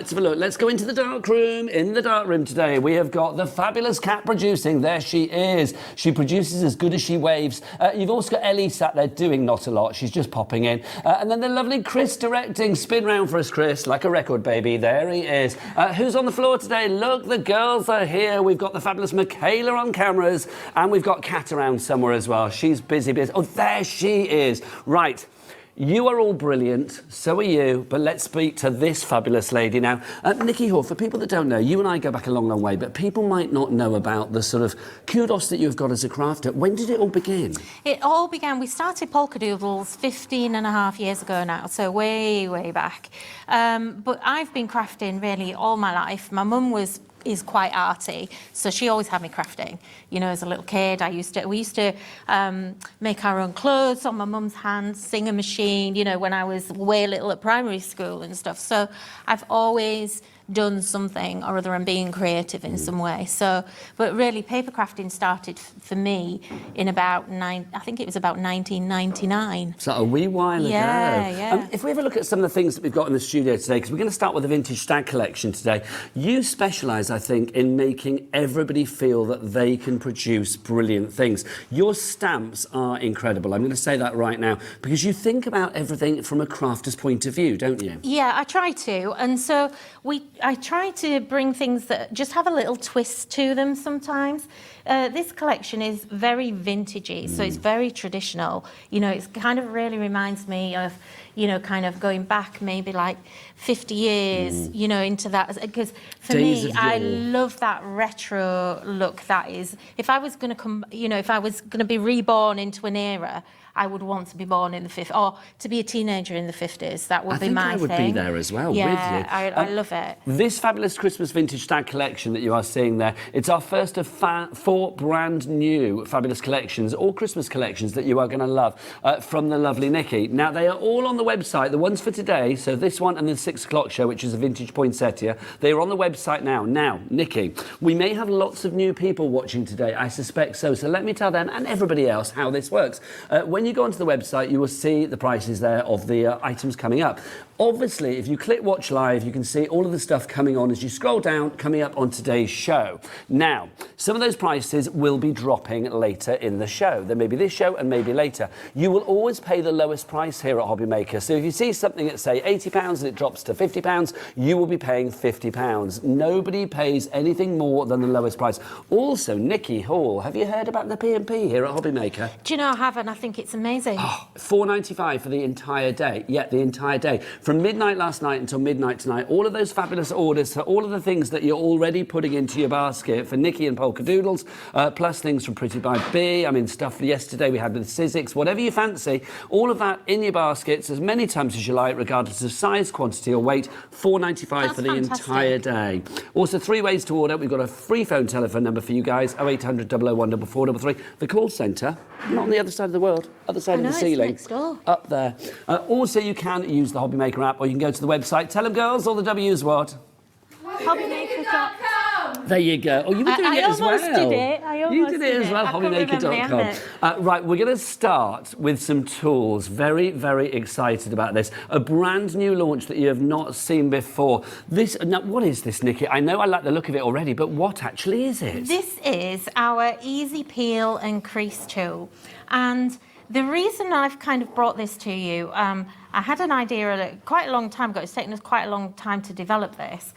Let's have a look. Let's go into the dark room. In the dark room today, we have got the fabulous Cat producing. There she is. She produces as good as she waves. You've also got Ellie sat there doing not a lot. She's just popping in. And then the lovely Chris directing. Spin round for us, Chris, like a record baby. There he is. Who's on the floor today? Look, the girls are here. We've got the fabulous Michaela on cameras. And we've got Cat around somewhere as well. She's busy. Oh, there she is. Right. You are all brilliant, so are you, but let's speak to this fabulous lady now. Nikki Hall, for people that don't know, you and I go back a long, long way, but people might not know about the sort of kudos that you've got as a crafter. When did it all begin? It all began, we started Polkadoodles 15 and a half years ago now, so way, way back. But I've been crafting really all my life. My mum is quite arty, so she always had me crafting. You know, as a little kid, we used to make our own clothes on my mum's hands, singing machine, you know, when I was way little at primary school and stuff. So I've always done something or other and being creative in some way. So, but really paper crafting started for me in about I think it was about 1999. So a wee while ago. Yeah. If we have a look at some of the things that we've got in the studio today, because we're going to start with the Vintage Stag collection today. You specialise, I think, in making everybody feel that they can produce brilliant things. Your stamps are incredible. I'm going to say that right now, because you think about everything from a crafter's point of view, don't you? Yeah, I try to. And so I try to bring things that just have a little twist to them sometimes. This collection is very vintagey, so it's very traditional. You know, it kind of really reminds me of, you know, kind of going back maybe like 50 years, you know, into that. Because for me, I love that retro look that is. If I was going to come, you know, if I was going to be reborn into an era, I would want to be born in the 50s, or to be a teenager in the 50s. That would be my thing. I would be there as well with you. I love it. This fabulous Christmas Vintage Stag collection that you are seeing there, it's our first of 4 brand new fabulous collections, all Christmas collections that you are going to love from the lovely Nikki. Now, they are all on the website. The ones for today, so this one and the 6 o'clock show, which is a vintage poinsettia, they are on the website now. Now, Nikki, we may have lots of new people watching today. I suspect so. So let me tell them and everybody else how this works. When you go onto the website, you will see the prices there of the items coming up. Obviously, if you click watch live, you can see all of the stuff coming on as you scroll down, coming up on today's show. Now, some of those prices will be dropping later in the show. There may be this show and maybe later. You will always pay the lowest price here at Hobbymaker. So if you see something at, say, £80 and it drops to £50, you will be paying £50. Nobody pays anything more than the lowest price. Also, Nikki Hall, have you heard about the P&P here at Hobbymaker? Do you know, I haven't. I think it's amazing. Oh, £4.95 for the entire day. Yeah, the entire day. From midnight last night until midnight tonight, all of those fabulous orders for all of the things that you're already putting into your basket for Nikki and Polkadoodles, plus things from Pretty by Bee, I mean, stuff for yesterday we had with Sizzix, whatever you fancy, all of that in your baskets as many times as you like, regardless of size, quantity or weight, £4.95 for the entire day. Also, 3 ways to order. We've got a free telephone number for you guys, 0800 001 4433. The call centre, not on the other side of the world, other side of the ceiling. It's next door. Up there. Also, you can use the Hobbymaker app, or you can go to the website. Tell them, girls, all the W's what? Hobbymaker.com. There you go. Oh, you were doing it as well. You did it as well, hobbymaker.com. Right, we're going to start with some tools. Very, very excited about this. A brand new launch that you have not seen before. Now, what is this, Nikki? I know I like the look of it already, but what actually is it? This is our Easy Peel and Crease tool. And the reason I've kind of brought this to you, I had an idea quite a long time ago. It's taken us quite a long time to develop this.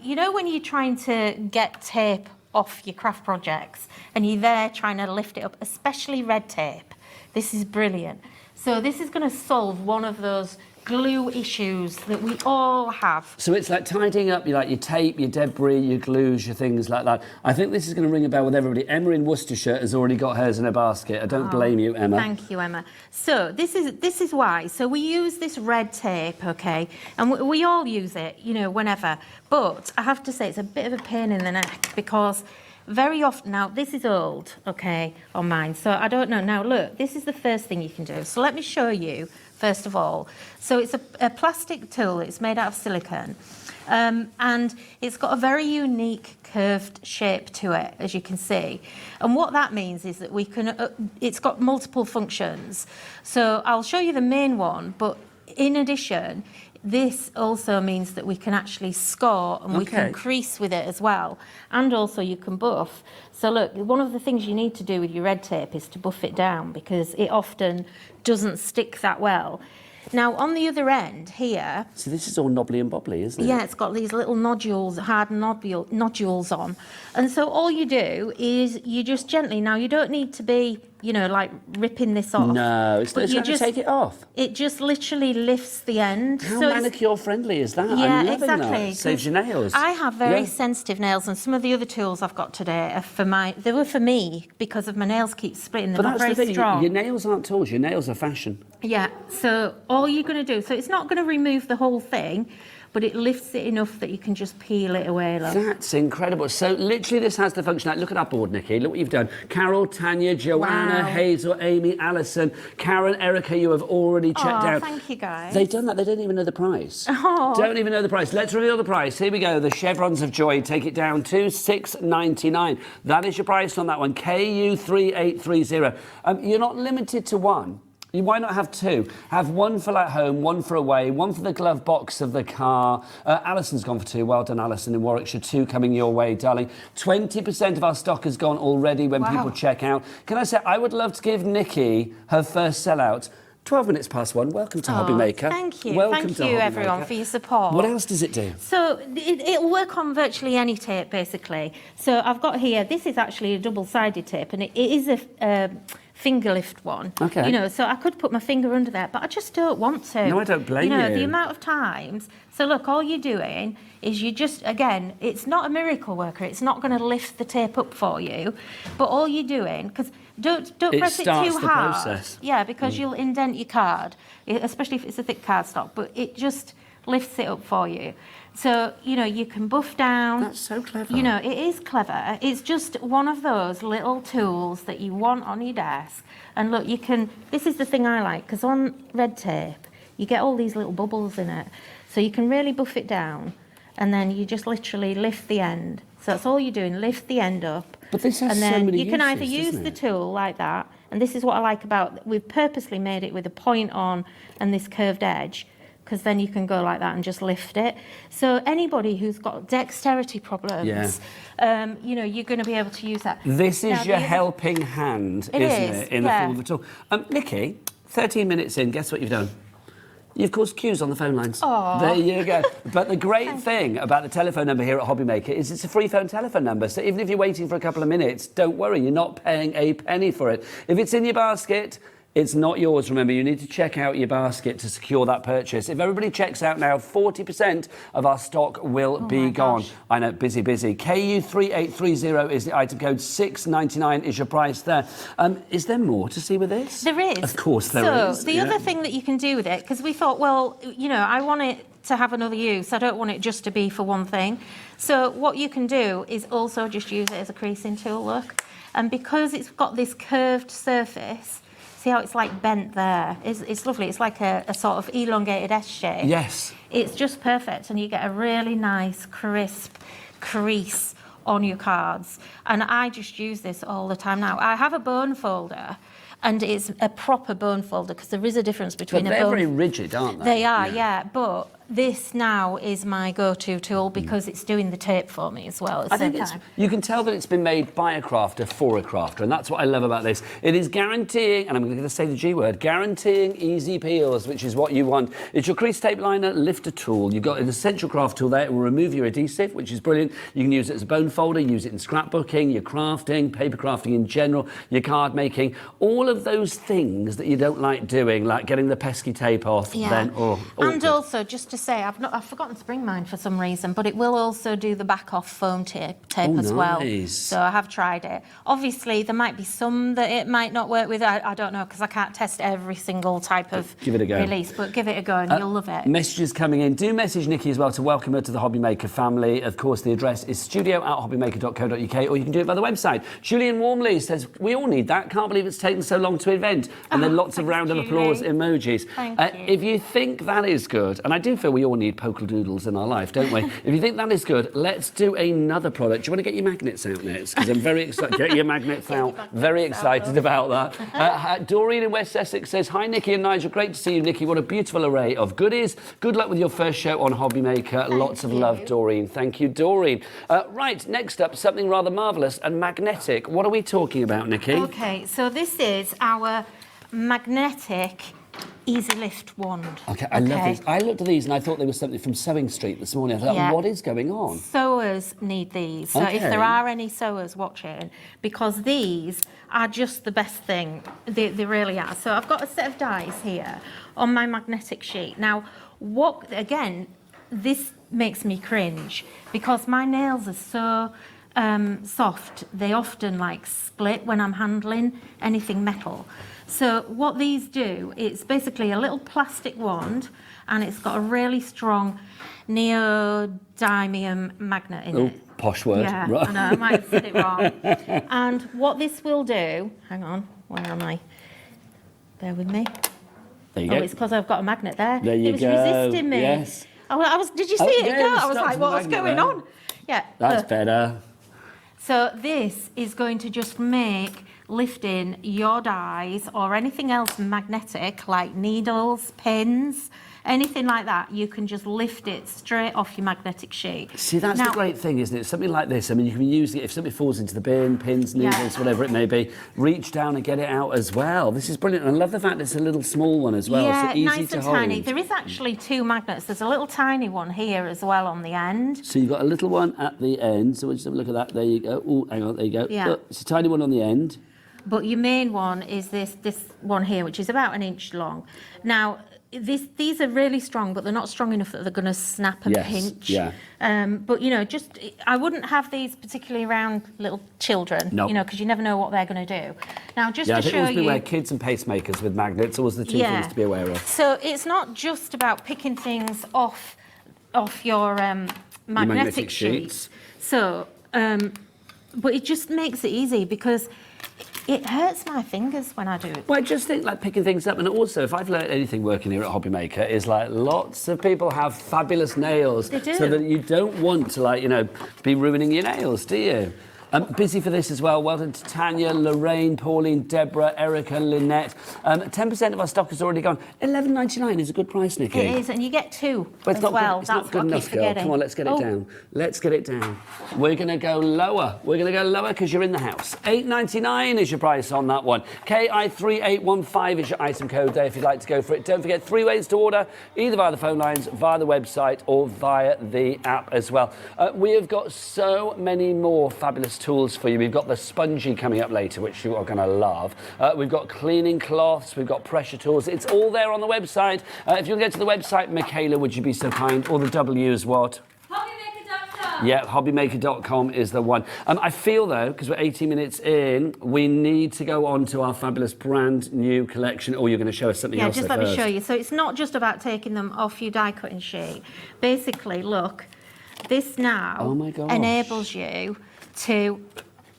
You know, when you're trying to get tape off your craft projects and you're there trying to lift it up, especially red tape, this is brilliant. So this is going to solve one of those glue issues that we all have. So it's like tidying up your tape, your debris, your glues, your things like that. I think this is going to ring a bell with everybody. Emma in Worcestershire has already got hers in her basket. I don't blame you, Emma. Thank you, Emma. So this is why. So we use this red tape, okay, and we all use it, you know, whenever. But I have to say it's a bit of a pain in the neck because very often, now this is old, okay, on mine, so I don't know. Now look, this is the first thing you can do. So let me show you, first of all. So it's a plastic tool, it's made out of silicone, and it's got a very unique curved shape to it, as you can see. And what that means is that we can, it's got multiple functions. So I'll show you the main one, but in addition, this also means that we can actually score and we can crease with it as well. And also you can buff. So look, one of the things you need to do with your red tape is to buff it down because it often doesn't stick that well. Now, on the other end here... So this is all knobbly and bobbly, isn't it? Yeah, it's got these little nodules, hard nodules on. And so all you do is you just gently... Now, you don't need to be, you know, like ripping this off. No, it's going to take it off. It just literally lifts the end. How manicure-friendly is that? Yeah, I'm loving exactly. that. Saves your nails. I have very sensitive nails, and some of the other tools I've got today are they were for me because of my nails keep splitting. They're not very strong. Your nails aren't tools, your nails are fashion. Yeah, so all you're going to do, so it's not going to remove the whole thing, but it lifts it enough that you can just peel it away. Look. That's incredible. So literally this has the functionality. Look at that board, Nikki. Look what you've done. Carol, Tanya, Joanna, Hazel, Amy, Alison, Karen, Erica, you have already checked out. Thank you, guys. They've done that. They don't even know the price. Oh. Don't even know the price. Let's reveal the price. Here we go. The Chevrons of Joy. Take it down to $6.99. That is your price on that one. KU3830. You're not limited to one. Why not have two? Have one for at home, one for away, one for the glove box of the car. Alison's gone for two. Well done, Alison in Warwickshire. Two coming your way, darling. 20% of our stock has gone already when people check out. Can I say, I would love to give Nikki her first sellout. 12 minutes past one. Welcome to Hobbymaker. Thank you. Welcome thank you, everyone, for your support. What else does it do? So it'll work on virtually any tape, basically. So I've got here, this is actually a double-sided tape, and it is a finger lift one. Okay. You know, so I could put my finger under there, but I just don't want to. No, I don't blame you. You know, the amount of times. So look, all you're doing is you just, again, it's not a miracle worker. It's not going to lift the tape up for you, but all you're doing, because don't press it too hard. Process. Yeah, because you'll indent your card, especially if it's a thick cardstock, but it just lifts it up for you. So, you know, you can buff down. That's so clever. You know, it is clever. It's just one of those little tools that you want on your desk. And look, you can, this is the thing I like, because on red tape, you get all these little bubbles in it. So you can really buff it down, and then you just literally lift the end. So that's all you're doing, lift the end up. But this has and then so many you can uses, either use doesn't the it? tool like that, and this is what I like about, we've purposely made it with a point on and this curved edge, because then you can go like that and just lift it. So anybody who's got dexterity problems, you know, you're going to be able to use that. This is your helping hand, isn't it, in the form of a tool. Nikki, 13 minutes in, guess what you've done? You've caused queues on the phone lines. Aww. There you go. But the great thing about the telephone number here at Hobbymaker is it's a free phone telephone number. So even if you're waiting for a couple of minutes, don't worry, you're not paying a penny for it. If it's in your basket, it's not yours. Remember, you need to check out your basket to secure that purchase. If everybody checks out now, 40% of our stock will be gone. Gosh. I know, busy. KU3830 is the item code. $6.99 is your price there. Is there more to see with this? There is. Of course there is. So the other thing that you can do with it, because we thought, well, you know, I want it to have another use. I don't want it just to be for one thing. So what you can do is also just use it as a creasing tool, look. And because it's got this curved surface, see how it's like bent there? It's lovely. It's like a sort of elongated S shape. Yes. It's just perfect, and you get a really nice, crisp crease on your cards. And I just use this all the time now. I have a bone folder, and it's a proper bone folder, because there is a difference between but a bone... they're very rigid, aren't they? They are, yeah. But this now is my go-to tool because it's doing the tape for me as well at the same time. You can tell that it's been made by a crafter for a crafter, and that's what I love about this. It is guaranteeing, and I'm going to say the G word, guaranteeing easy peels, which is what you want. It's your crease tape liner lifter tool. You've got an essential craft tool there. It will remove your adhesive, which is brilliant. You can use it as a bone folder, use it in scrapbooking, your crafting, paper crafting in general, your card making, all of those things that you don't like doing, like getting the pesky tape off. Yeah. Then, and also, just to say, I've forgotten to bring mine for some reason, but it will also do the back off foam tape as well. So I have tried it. Obviously, there might be some that it might not work with. I don't know, because I can't test every single type of release, but give it a go and you'll love it. Messages coming in. Do message Nikki as well to welcome her to the Hobbymaker family. Of course, the address is studio@hobbymaker.co.uk, or you can do it by the website. Julian Warmley says, we all need that. Can't believe it's taken so long to invent. And then lots of round of applause emojis. Thank you. If you think that is good, and I do feel feel we all need Polkadoodles in our life, don't we? If you think that is good, let's do another product. Do you want to get your magnets out next? Because I'm very excited. Get your magnets out. Very excited about that. Doreen in West Essex says, hi, Nikki and Nigel. Great to see you, Nikki. What a beautiful array of goodies. Good luck with your first show on Hobbymaker. Lots of love, Doreen. Thank you, Doreen. Right, next up, something rather marvellous and magnetic. What are we talking about, Nikki? Okay, so this is our magnetic Easy Lift wand. Okay, I love these. I looked at these and I thought they were something from Sewing Street this morning. I thought, what is going on? Sewers need these. So if there are any sewers watching, because these are just the best thing. They really are. So I've got a set of dies here on my magnetic sheet. Now, again, this makes me cringe because my nails are so soft. They often like split when I'm handling anything metal. So what these do, it's basically a little plastic wand and it's got a really strong neodymium magnet in it. Posh word. Yeah, right. I know, I might have said it wrong. And what this will do, hang on, where am I? Bear with me. There you go. It's because I've got a magnet there. There you go. It was resisting me. Yes. Did you see it go? I was like, what's going on? Yeah. That's better. So this is going to just make lifting your dies or anything else magnetic, like needles, pins, anything like that, you can just lift it straight off your magnetic sheet. See, that's the great thing, isn't it? Something like this, I mean, you can use it if something falls into the bin, pins, needles, whatever it may be, reach down and get it out as well. This is brilliant. And I love the fact it's a little small one as well, yeah, so easy nice to and hold. tiny. There is actually two magnets. There's a little tiny one here as well on the end. So you've got a little one at the end. So we'll just have a look at that. There you go. Oh, hang on, there you go. Yeah. Look, it's a tiny one on the end. But your main one is this one here, which is about 1 inch long. Now, these are really strong, but they're not strong enough that they're going to snap and pinch. Yeah. But, you know, I wouldn't have these particularly around little children, No. you know, because you never know what they're going to do. Now, just Yeah, to I think show always you... beware kids and pacemakers with magnets, always the two things to be aware of. So it's not just about picking things off your magnetic sheets. So, but it just makes it easy because it hurts my fingers when I do it. Well, I just think like picking things up, and also if I've learned anything working here at Hobbymaker is like lots of people have fabulous nails. They do. So that you don't want to like, you know, be ruining your nails, do you? Busy for this as well. Well done to Tanya, Lorraine, Pauline, Deborah, Erica, Lynette. 10% of our stock has already gone. $11.99 is a good price, Nikki. It is, and you get two But it's as not well. good, it's not good enough, girl. Come on, let's get it down. Let's get it down. We're going to go lower. We're going to go lower because you're in the house. $8.99 is your price on that one. KI3815 is your item code there if you'd like to go for it. Don't forget 3 ways to order, either via the phone lines, via the website, or via the app as well. We have got so many more fabulous tools for you. We've got the spongy coming up later, which you are going to love. We've got cleaning cloths, we've got pressure tools. It's all there on the website. If you'll get to the website, Michaela, would you be so kind? Or the W is what? Hobbymaker.com. Yeah, hobbymaker.com is the one. I feel, though, because we're 18 minutes in, we need to go on to our fabulous brand new collection. Or you're going to show us something else just there let first. me show you. So it's not just about taking them off your die cutting sheet. Basically, look, this now Oh my gosh. enables you to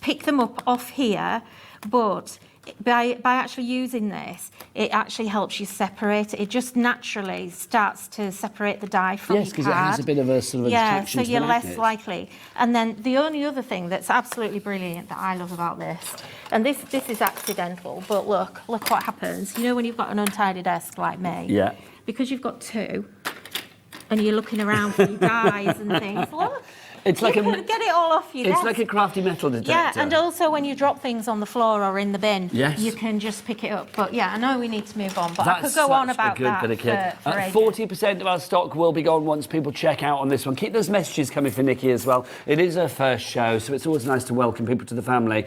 pick them up off here, but by actually using this, it actually helps you separate it. It just naturally starts to separate the die from your card. Yes, because it has a bit of a sort of attraction so to you're the less magnet. likely. And then the only other thing that's absolutely brilliant that I love about this, and this is accidental, but look what happens. You know when you've got an untidy desk like me? Yeah. Because you've got two, and you're looking around for your dies and things, look. It's like you can get it all off your desk. It's like a crafty metal detector. Yeah, and also when you drop things on the floor or in the bin, Yes. you can just pick it up. But yeah, I know we need to move on, but I That's could go on such about a good that bit of kit. for ages. 40% of our stock will be gone once people check out on this one. Keep those messages coming for Nikki as well. It is her first show, so it's always nice to welcome people to the family.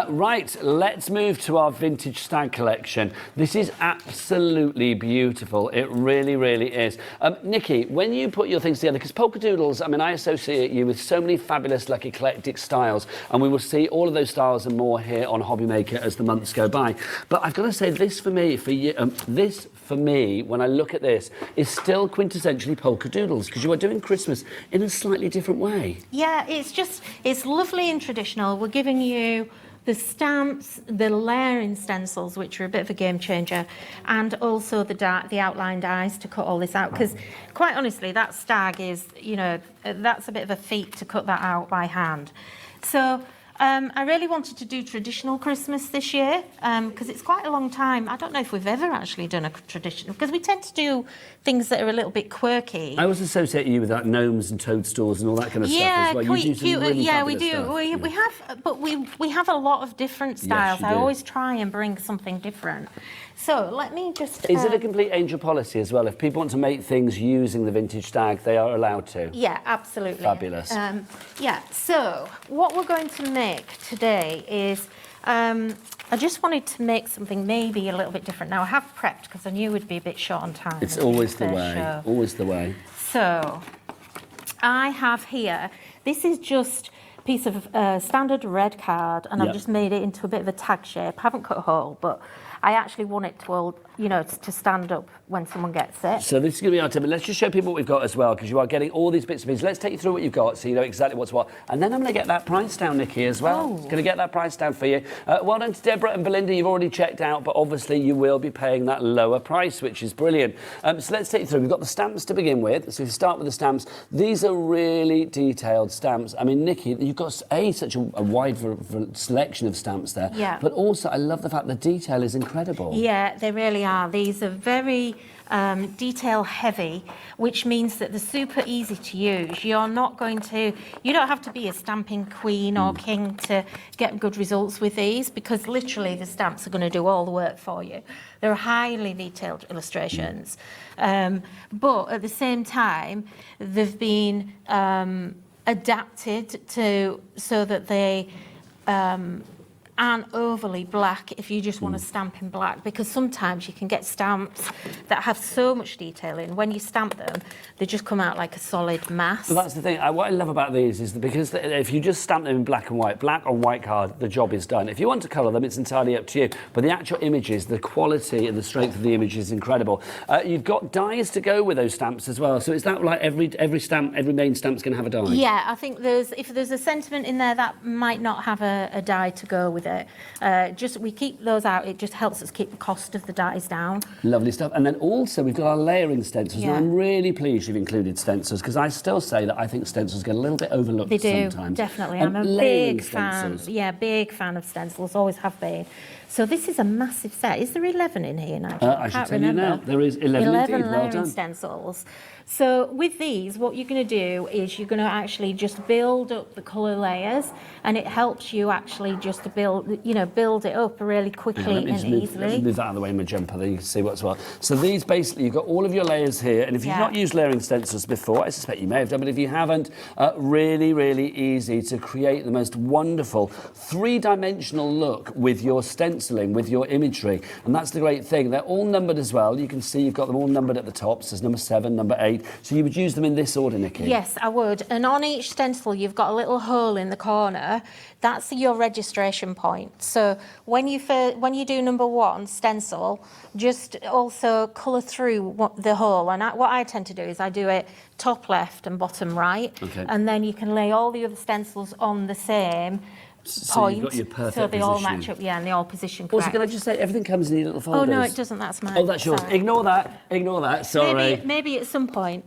Right, let's move to our vintage stag collection. This is absolutely beautiful. It really, really is. Nikki, when you put your things together, because Polkadoodles, I mean, I associate you with so many fabulous, like, eclectic styles, and we will see all of those styles and more here on Hobbymaker as the months go by. But I've got to say, this for me, when I look at this, is still quintessentially Polkadoodles, because you are doing Christmas in a slightly different way. Yeah, it's lovely and traditional. We're giving you the stamps, the layering stencils, which are a bit of a game changer, and also the outline dies to cut all this out. Because quite honestly, that stag is, that's a bit of a feat to cut that out by hand. So I really wanted to do traditional Christmas this year because it's quite a long time. I don't know if we've ever actually done a traditional, because we tend to do things that are a little bit quirky. I always associate you with like gnomes and toadstools and all that kind of stuff as well. You do some really we do. stuff. We have, but we have a lot of different styles. I always try and bring something different. So let me just... Is it a complete angel policy as well? If people want to make things using the Vintage Stag, they are allowed to? Yeah, absolutely. Fabulous. So what we're going to make today is... I just wanted to make something maybe a little bit different. Now, I have prepped because I knew we'd be a bit short on time. It's always the way, always the way. So I have here, this is just a piece of standard red card, and I've just made it into a bit of a tag shape. I haven't cut a hole, but I actually want it to, to stand up when someone gets it. So this is going to be our tip, but let's just show people what we've got as well, because you are getting all these bits and pieces. Let's take you through what you've got so you know exactly what's what. And then I'm going to get that price down, Nikki, as well. Going to get that price down for you. Well done to Deborah and Belinda. You've already checked out, but obviously you will be paying that lower price, which is brilliant. So let's take you through. We've got the stamps to begin with. So if you start with the stamps, these are really detailed stamps. I mean, Nikki, you've got such a wide selection of stamps there. Yeah. But also, I love the fact the detail is incredible. Yeah, they really are. These are very detail heavy, which means that they're super easy to use. You don't have to be a stamping queen or king to get good results with these, because literally the stamps are going to do all the work for you. They're highly detailed illustrations. But at the same time, they've been adapted so that they aren't overly black if you just want to stamp in black, because sometimes you can get stamps that have so much detail in. When you stamp them, they just come out like a solid mass. Well, that's the thing. What I love about these is that because if you just stamp them in black on white card, the job is done. If you want to colour them, it's entirely up to you. But the actual images, the quality and the strength of the image is incredible. You've got dies to go with those stamps as well. So is that like every main stamp's going to have a die? Yeah, I think if there's a sentiment in there that might not have a die to go with it. We keep those out. It just helps us keep the cost of the dies down. Lovely stuff. And then also we've got our layering stencils. Yeah. And I'm really pleased you've included stencils, because I still say that I think stencils get a little bit overlooked sometimes. They do, definitely. And I'm a big fan. stencils. Yeah, big fan of stencils. Always have been. So this is a massive set. Is there 11 in here now? I should tell you now. There is 11 indeed. Well layering done. stencils. So with these, what you're going to do is you're going to actually just build up the colour layers, and it helps you actually just to build it up really quickly and easily. Let me move that out of the way in my jumper, then you can see what's what. So these basically, you've got all of your layers here, and if you've not used layering stencils before, I suspect you may have done, but if you haven't, really, really easy to create the most wonderful three-dimensional look with your stenciling, with your imagery. And that's the great thing. They're all numbered as well. You can see you've got them all numbered at the top. So there's number 7, number 8. So you would use them in this order, Nikki? Yes, I would. And on each stencil, you've got a little hole in the corner. That's your registration point. So when you do number 1 stencil, just also colour through the hole. And what I tend to do is I do it top left and bottom right. Okay. And then you can lay all the other stencils on the same point. You've got your perfect so they position. all match up, and they all position correct. Also, can I just say, everything comes in these little folders. Oh, no, it doesn't. That's mine. Oh, that's yours. Sorry. Ignore that. Sorry. Maybe at some point.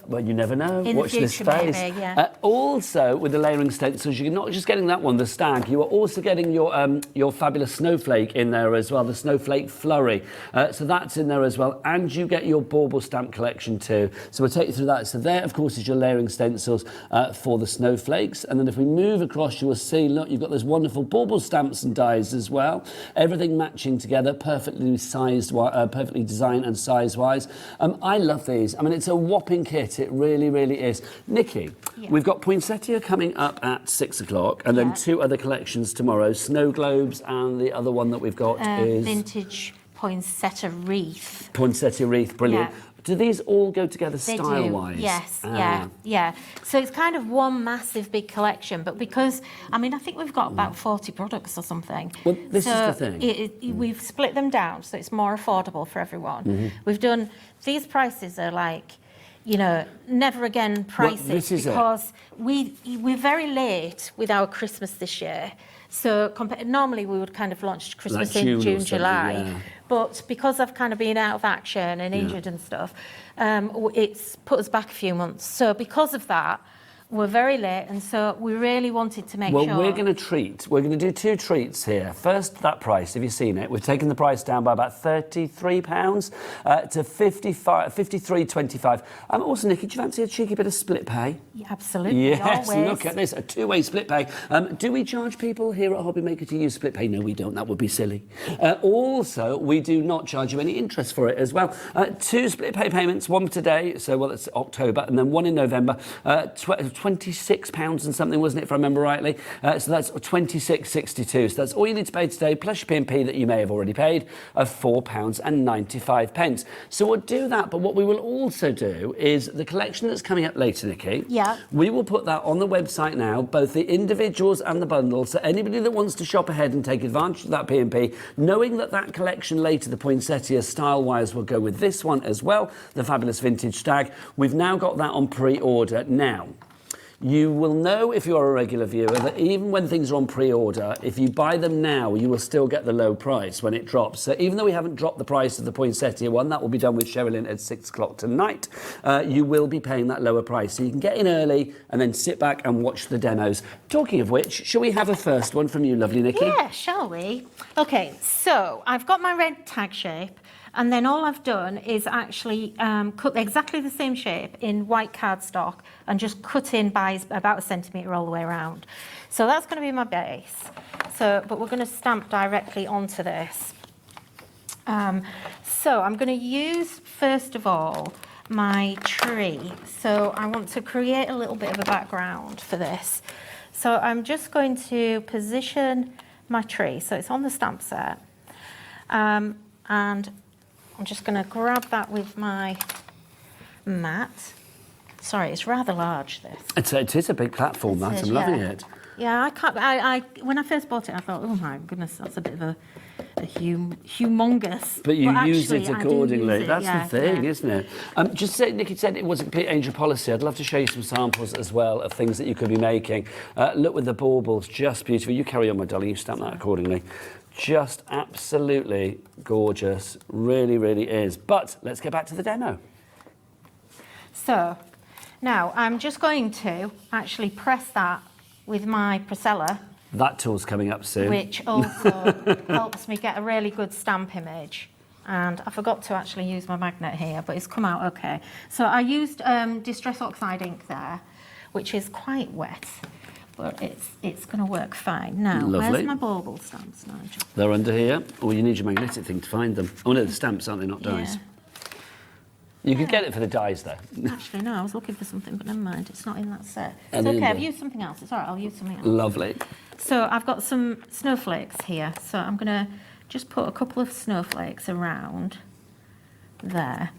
Well, you never know. In Watch the this future, space. maybe, yeah. Also, with the layering stencils, you're not just getting that one, the stag. You are also getting your fabulous snowflake in there as well, the snowflake flurry. So that's in there as well, and you get your bauble stamp collection too. So we'll take you through that. So there, of course, is your layering stencils for the snowflakes. And then if we move across, you will see, look, you've got those wonderful bauble stamps and dies as well. Everything matching together, perfectly sized, perfectly designed and size-wise. I love these. I mean, it's a whopping kit. It really, really is. Nikki, we've got poinsettia coming up at 6 o'clock, and then 2 other collections tomorrow, snow globes, and the other one that we've got is... Vintage poinsettia wreath. Poinsettia wreath, brilliant. Yeah. Do these all go together They style-wise? do. Yes, yeah. So it's kind of one massive big collection, but because, I think we've got about 40 products or something. Well, this is the thing. We've split them down so it's more affordable for everyone. Mm-hmm. We've done, these prices are like, never again prices, this is because we're very late with our Christmas this year. So normally we would kind of launch Christmas Like in June or June, something, July. yeah. But because I've kind of been out of action and injured and stuff, it's put us back a few months. So because of that, we're very late, and so we really wanted to make sure. Well, we're going to do 2 treats here. First, that price, have you seen it? We've taken the price down by about £33 to £53.25. Also, Nikki, do you fancy a cheeky bit of split pay? Yeah, absolutely. Yes, always. look at this, a 2-way split pay. Do we charge people here at Hobbymaker to use split pay? No, we don't. That would be silly. Also, we do not charge you any interest for it as well. 2 split pay payments, one today, so well, it's October, and then one in November. £26 and something, wasn't it, if I remember rightly? So that's £26.62. So that's all you need to pay today, plus your P&P that you may have already paid of £4.95. So we'll do that, but what we will also do is the collection that's coming up later, Nikki. Yeah. We will put that on the website now, both the individuals and the bundles. So anybody that wants to shop ahead and take advantage of that P&P, knowing that that collection later, the poinsettia style-wise, will go with this one as well, the Fabulous Vintage Stag. We've now got that on pre-order now. You will know, if you're a regular viewer, that even when things are on pre-order, if you buy them now, you will still get the low price when it drops. So even though we haven't dropped the price of the poinsettia one, that will be done with Sherilyn at 6 o'clock tonight, you will be paying that lower price. So you can get in early and then sit back and watch the demos. Talking of which, shall we have a first one from you, lovely Nikki? Yeah, shall we? Okay, so I've got my red tag shape, and then all I've done is actually cut exactly the same shape in white cardstock and just cut in by about 1 centimetre all the way around. So that's going to be my base. So, but we're going to stamp directly onto this. So I'm going to use, first of all, my tree. So I want to create a little bit of a background for this. So I'm just going to position my tree. So it's on the stamp set. And I'm just going to grab that with my mat. Sorry, it's rather large, this. It is a big platform, that. I'm loving it. Yeah, I can't. When I first bought it, I thought, oh my goodness, that's a bit of a humongous. But you use actually, it accordingly. Use it. That's the thing, isn't it? Just say, Nikki said it was a complete angel policy. I'd love to show you some samples as well of things that you could be making. Look with the baubles, just beautiful. You carry on, my darling. You stamp that accordingly. Just absolutely gorgeous. Really, really is. But let's get back to the demo. So now I'm just going to actually press that with my Priscilla. That tool's coming up soon. Which also helps me get a really good stamp image. And I forgot to actually use my magnet here, but it's come out okay. So I used Distress Oxide ink there, which is quite wet, but it's going to work fine. Now, Lovely. Where's my bauble stamps, Nigel? They're under here. Oh, you need your magnetic thing to find them. Oh no, the stamps, aren't they, not dies? Yeah. You could get it for the dies, though. Actually, no, I was looking for something, but never mind. It's not in that set. And It's okay, then I've used something else. It's all right, I'll use something else. Lovely. So I've got some snowflakes here. So I'm going to just put a couple of snowflakes around there.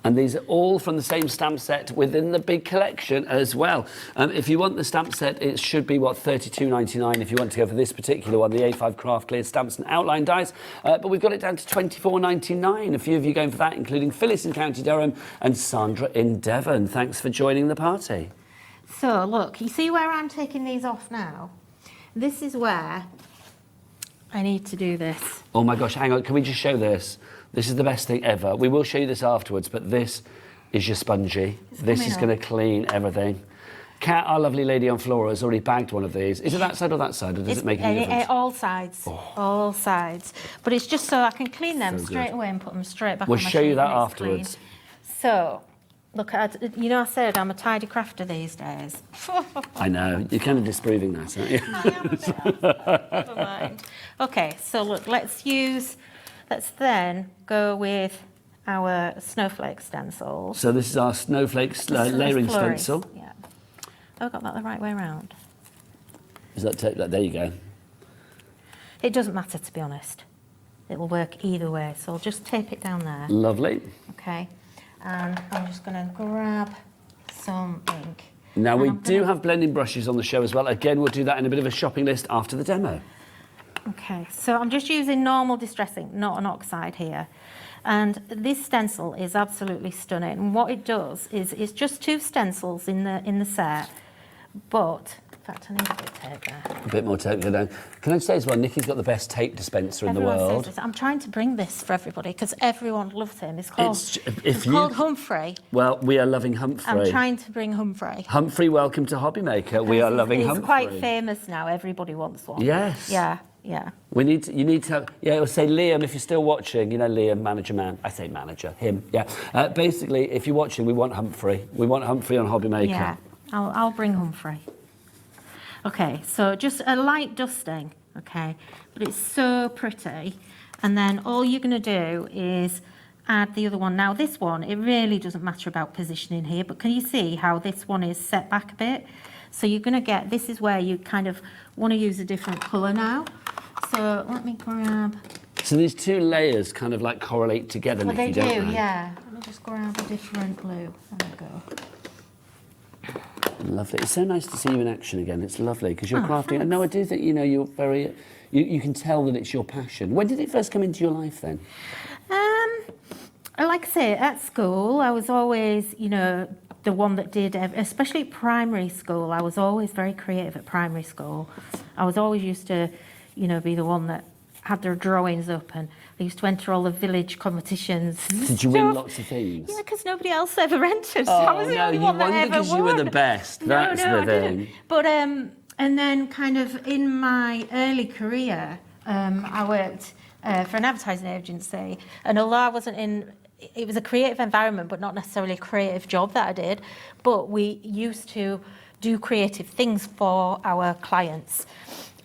And these are all from the same stamp set within the big collection as well. If you want the stamp set, it should be, what, $32.99 if you want to go for this particular one, the A5 Craft Clear Stamps and Outline Dies. But we've got it down to $24.99. A few of you going for that, including Phyllis in County Durham and Sandra in Devon. Thanks for joining the party. So look, you see where I'm taking these off now? This is where I need to do this. Oh my gosh, hang on, can we just show this? This is the best thing ever. We will show you this afterwards, but this is your spongy. This is going to clean everything. Kat, our lovely lady on Flora, has already bagged one of these. Is it that side or that side, or does it make any difference? All sides, all sides. But it's just so I can clean them So straight good. away and put them straight back We'll on my show you sheet that when it's afterwards. clean. So, look, you know I said I'm a tidy crafter these days. I know, you're kind of disproving that, aren't you? I am a bit. Never mind. Okay, so look, let's then go with our snowflake stencils. So this is our snowflake layering Flurries. stencil. Yeah. Oh, I got that the right way around. Is that there you go. It doesn't matter, to be honest. It will work either way. So I'll just tape it down there. Lovely. Okay. And I'm just going to grab some ink. Now And we I'm do gonna- have blending brushes on the show as well. Again, we'll do that in a bit of a shopping list after the demo. Okay, so I'm just using normal distress ink, not an oxide here. And this stencil is absolutely stunning. And what it does is it's just 2 stencils in the set, but fact, I need a bit of tape there. A bit more tape there. Can I say as well, Nikki's got the best tape dispenser in the world. Says this. I'm trying to bring this for everybody because everyone loves him. It's called, it's called Humphrey. Well, we are loving Humphrey. I'm trying to bring Humphrey. Humphrey, welcome to Hobbymaker. We are loving Humphrey. He's quite famous now. Everybody wants one. Yes. Yeah. You need to have, it'll say Liam, if you're still watching, you know, Liam, manager man. I say manager, him, yeah. Basically, if you're watching, we want Humphrey. We want Humphrey on Hobbymaker. Yeah, I'll bring Humphrey. Okay, so just a light dusting, okay, but it's so pretty. And then all you're going to do is add the other one. Now this one, it really doesn't matter about positioning here, but can you see how this one is set back a bit? So you're going to get, this is where you kind of want to use a different colour now. So let me grab... So these two layers kind of like correlate together, Well, Nikky, they don't do, they? yeah. Let me just grab a different glue. There we go. Lovely. It's so nice to see you in action again. It's lovely because you're crafting. Thanks. No, I do think, you know, you're very... You can tell that it's your passion. When did it first come into your life then? Like I say, at school, I was always, you know, the one that did, especially primary school, I was always very creative at primary school. I was always used to, you know, be the one that had their drawings up, and I used to enter all the village competitions. Did you win lots of things? Yeah, because nobody else ever entered. So Oh, I was the no, only you one won that ever because you were won. the best. No, That's no, the I thing. didn't. But, and then kind of in my early career, I worked for an advertising agency, and although I wasn't in... It was a creative environment, but not necessarily a creative job that I did. But we used to do creative things for our clients.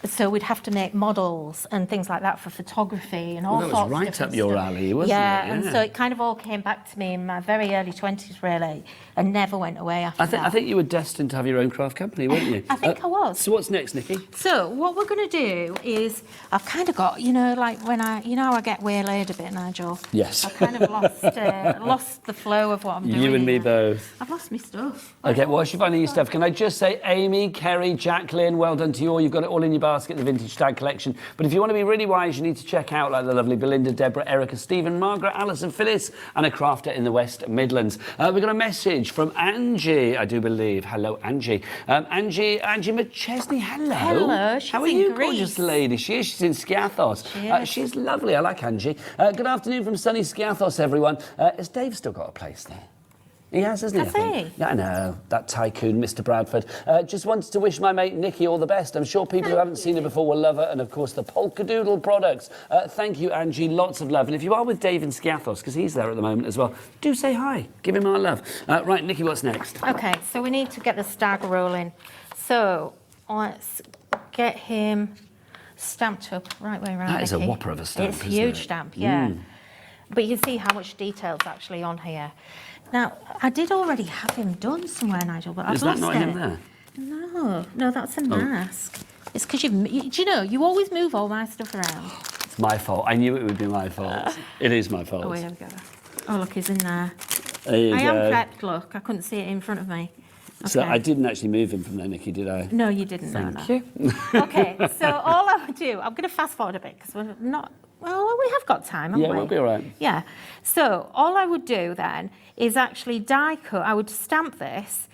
So we'd have to make models and things like that for photography and all sorts of That was right different up your stuff. alley, wasn't it? Yeah, and so it kind of all came back to me in my very early 20s, really, and never went away after that. I think you were destined to have your own craft company, weren't you? I think I was. So what's next, Nikky? So what we're going to do is, I've kind of got, you know, like when how I get waylaid a bit, Nigel? Yes. I've kind of lost the flow of what I'm doing. You and me here. both. I've lost my stuff. Okay, whilst you're finding your stuff, can I just say, Amy, Kerry, Jacqueline, well done to you all. You've got it all in your basket, the Vintage Stag collection. But if you want to be really wise, you need to check out like the lovely Belinda, Deborah, Erica, Stephen, Margaret, Alison, Phyllis, and a crafter in the West Midlands. We've got a message from Angie, I do believe. Hello, Angie. Angie McChesney, hello. Hello, she's How are in you, Greece. gorgeous lady? She's in Skiathos. She is. She's lovely. I like Angie. Good afternoon from sunny Skiathos, everyone. Has Dave still got a place there? He has, hasn't he? Has I think? he? Yeah, I know. That tycoon, Mr. Bradford. Just wanted to wish my mate Nikky all the best. I'm sure people who haven't seen her before will love her. And, of course, the Polkadoodle products. Thank you, Angie. Lots of love. And if you are with Dave in Skiathos, because he's there at the moment as well, do say hi. Give him our love. Right, Nikky, what's next? Okay, so we need to get the stag rolling. So let's get him stamped up right way around. That is a Nikky. whopper of a stamp, It's a isn't huge it? stamp, yeah. But you can see how much detail's actually on here. Now, I did already have him done somewhere, Nigel, but I've Is that lost not it. him there? No, that's a mask. It's because do you know, you always move all my stuff around. It's my fault. I knew it would be my fault. It is my fault. Oh, here we go. Oh, look, he's in there. There you I go. am prepped, look. I couldn't see it in front of me. So Okay. I didn't actually move him from there, Nikky, did I? No, you didn't. Thank no. you. Okay, so all I would do, I'm going to fast forward a bit because we're not, well, we have got time, haven't Yeah, we? we'll be all right. Yeah. So all I would do then is actually die cut. I would stamp this,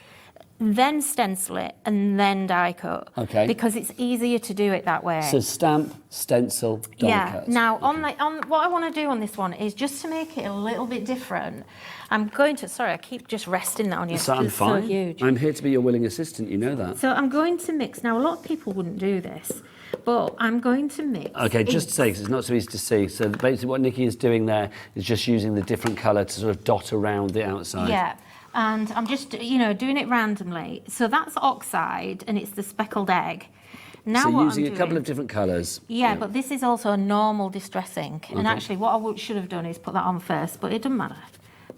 then stencil it, and then die cut. Okay. Because it's easier to do it that way. So stamp, stencil, die Yeah. cut. Now, on what I want to do on this one is just to make it a little bit different. I'm going to, sorry, I keep just resting that on you. So I'm It's fine. so huge. I'm here to be your willing assistant, you know that. So I'm going to mix. Now, a lot of people wouldn't do this, but I'm going to mix. Okay, just to say, because it's not so easy to see. So basically what Nikky is doing there is just using the different colour to sort of dot around the outside. Yeah. And I'm just, you know, doing it randomly. So that's oxide, and it's the speckled egg. Now So what using I'm a couple doing- of different colours. Yeah, but this is also a normal distress ink. And Okay. actually, what I should have done is put that on first, but it doesn't matter.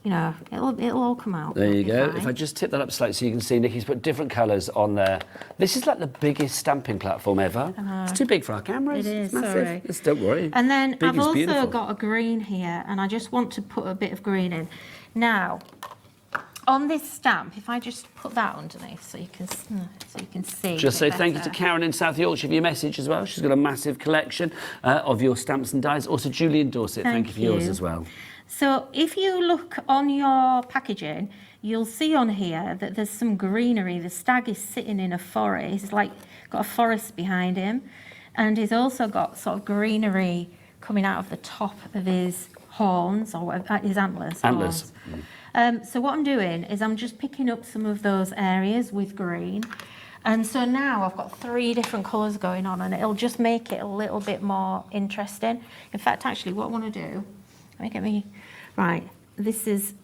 You know, it'll all come out. There you It'll be go. fine. If I just tip that up slightly so you can see, Nikki's put different colours on there. This is like the biggest stamping platform ever. It's too big for our cameras. It is, It's massive. sorry. It's, don't worry. And then Big I've is also beautiful. got a green here, and I just want to put a bit of green in. Now, on this stamp, if I just put that underneath so you can see. Just a say bit thank you to better. Karen in South Yorkshire for your message as well. She's got a massive collection of your stamps and dies. Also, Julian Dorset, thank you for yours as well. So if you look on your packaging, you'll see on here that there's some greenery. The stag is sitting in a forest. He's like got a forest behind him, and he's also got sort of greenery coming out of the top of his horns, or his antlers. Antlers. So what I'm doing is I'm just picking up some of those areas with green. And so now I've got 3 different colours going on, and it'll just make it a little bit more interesting. In fact, actually, what I want to do, let me get me, right, this is,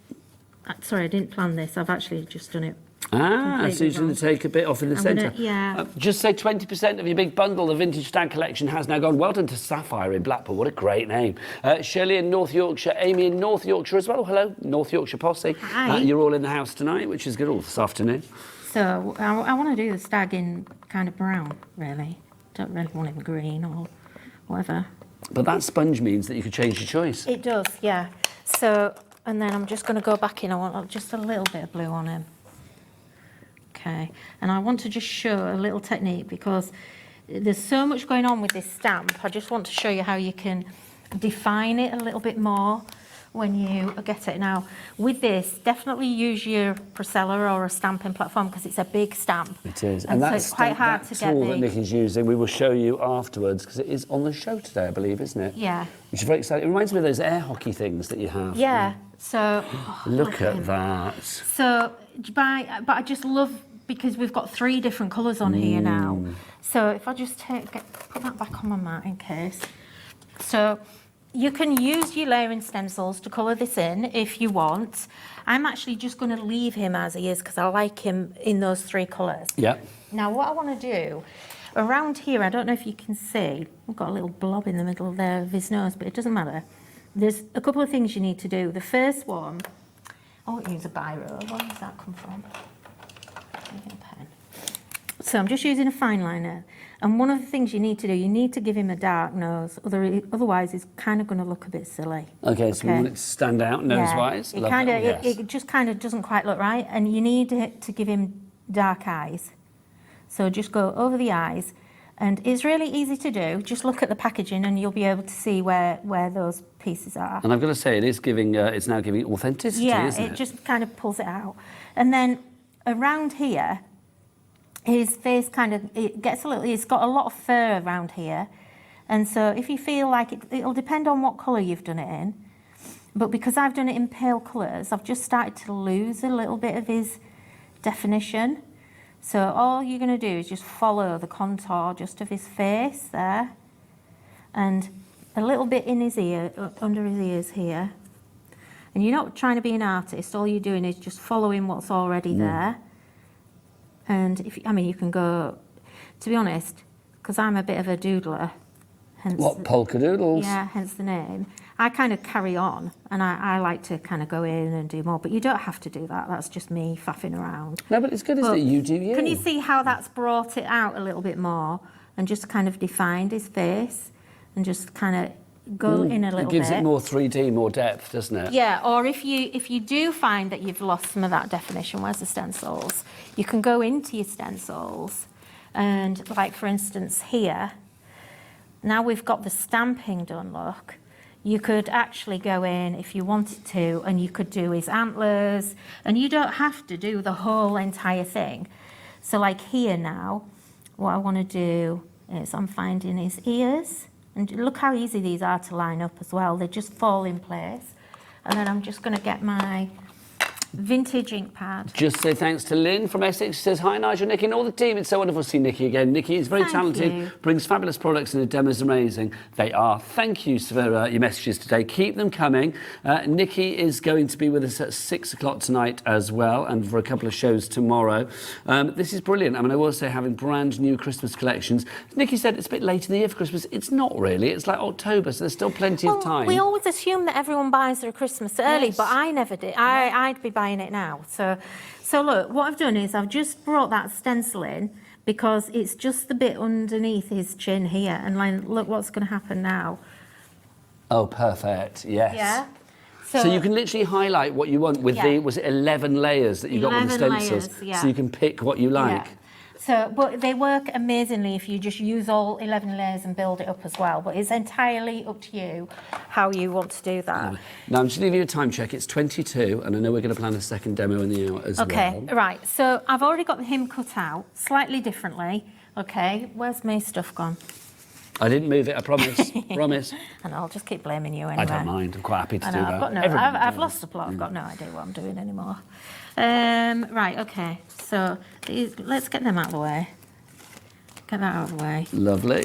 sorry, I didn't plan this. I've actually just done it. Ah, so you're going to take a bit off in the centre. Yeah. Just say 20% of your big bundle. The Vintage Stag collection has now gone. Well done to Sapphire in Blackpool. What a great name. Shirley in North Yorkshire, Amy in North Yorkshire as well. Hello, North Yorkshire posse. Hi. You're all in the house tonight, which is good, all this afternoon. So I want to do the stag in kind of brown, really. Don't really want it in green or whatever. But that sponge means that you could change your choice. It does, yeah. So, and then I'm just going to go back in. I want just a little bit of blue on him. Okay, and I want to just show a little technique because there's so much going on with this stamp. I just want to show you how you can define it a little bit more when you get it. Now, with this, definitely use your Priscilla or a stamping platform because it's a big stamp. It is, and so that's it's quite hard to get tool that Nikki's using. We will show you afterwards because it is on the show today, I believe, isn't it? Yeah. Which is very exciting. It reminds me of those air hockey things that you have. Yeah. So look at that. So, but I just love because we've got 3 different colours on here now. So if I just put that back on my mat in case. So you can use your layering stencils to colour this in if you want. I'm actually just going to leave him as he is because I like him in those 3 colours. Yeah. Now what I want to do, around here, I don't know if you can see, we've got a little blob in the middle there of his nose, but it doesn't matter. There's a couple of things you need to do. The first one, I won't use a biro. Where does that come from? Using a pen. So I'm just using a fine liner. And one of the things you need to do, you need to give him a dark nose. Otherwise, it's kind of going to look a bit silly. Okay, so we want it to stand out nose-wise. Yeah, it just kind of doesn't quite look right. And you need to give him dark eyes. So just go over the eyes. And it's really easy to do. Just look at the packaging and you'll be able to see where those pieces are. And I've got to say, it is giving, it's now giving authenticity, isn't it? Yeah, it just kind of pulls it out. And then around here, his face kind of, it gets a little, it's got a lot of fur around here. And so if you feel like it'll depend on what colour you've done it in. But because I've done it in pale colours, I've just started to lose a little bit of his definition. So all you're going to do is just follow the contour just of his face there. And a little bit in his ear, under his ears here. And you're not trying to be an artist, all you're doing is just following what's already there. And you can go, to be honest, because I'm a bit of a doodler. Hence What, Polkadoodles? Yeah, hence the name. I kind of carry on, and I like to kind of go in and do more, but you don't have to do that. That's just me faffing around. No, but it's good, isn't it? You do you. Can you see how that's brought it out a little bit more and just kind of defined his face and just kind of go in a little bit? It gives it more 3D, more depth, doesn't it? Yeah, or if you do find that you've lost some of that definition, where's the stencils? You can go into your stencils and, like, for instance, here, now we've got the stamping done, look. You could actually go in if you wanted to, and you could do his antlers, and you don't have to do the whole entire thing. So like here now, what I want to do is I'm finding his ears, and look how easy these are to line up as well. They just fall in place. And then I'm just going to get my vintage ink pad. Just say thanks to Lynn from Essex. She says, hi, Nigel, Nikki, and all the team. It's so wonderful to see Nikki again. Nikki is very talented, brings fabulous products, and the demos are amazing. They are. Thank you for your messages today. Keep them coming. Nikki is going to be with us at 6 o'clock tonight as well, and for a couple of shows tomorrow. This is brilliant. I mean, I will say, having brand new Christmas collections. Nikki said it's a bit late in the year for Christmas. It's not really. It's like October, so there's still plenty of time. We always assume that everyone buys their Christmas early, but I never did. I'd be buying it now. So look, what I've done is I've just brought that stencil in because it's just the bit underneath his chin here, and like, look what's going to happen now. Oh, perfect. Yes. Yeah. So you can literally highlight what you want with the, was it 11 layers that you got with the stencils? Layers, yeah. So you can pick what you like. Yeah. So, but they work amazingly if you just use all 11 layers and build it up as well. But it's entirely up to you how you want to do that. Now, I'm just leaving you a time check. It's 22, and I know we're going to plan a second demo in the hour as well. Okay, right. So I've already got him cut out slightly differently. Okay, where's my stuff gone? I didn't move it, I promise. Promise. And I'll just keep blaming you anyway. I don't mind. I'm quite happy to I do know, that. I've got no, I've lost the plot. I've got no idea what I'm doing anymore. Right, okay. So let's get them out of the way. Get that out of the way. Lovely.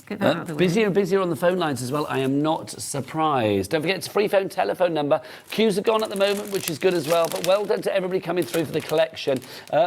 Get that out of the way. Busier and busier on the phone lines as well. I am not surprised. Don't forget, it's a free phone telephone number. Queues are gone at the moment, which is good as well. But well done to everybody coming through for the collection.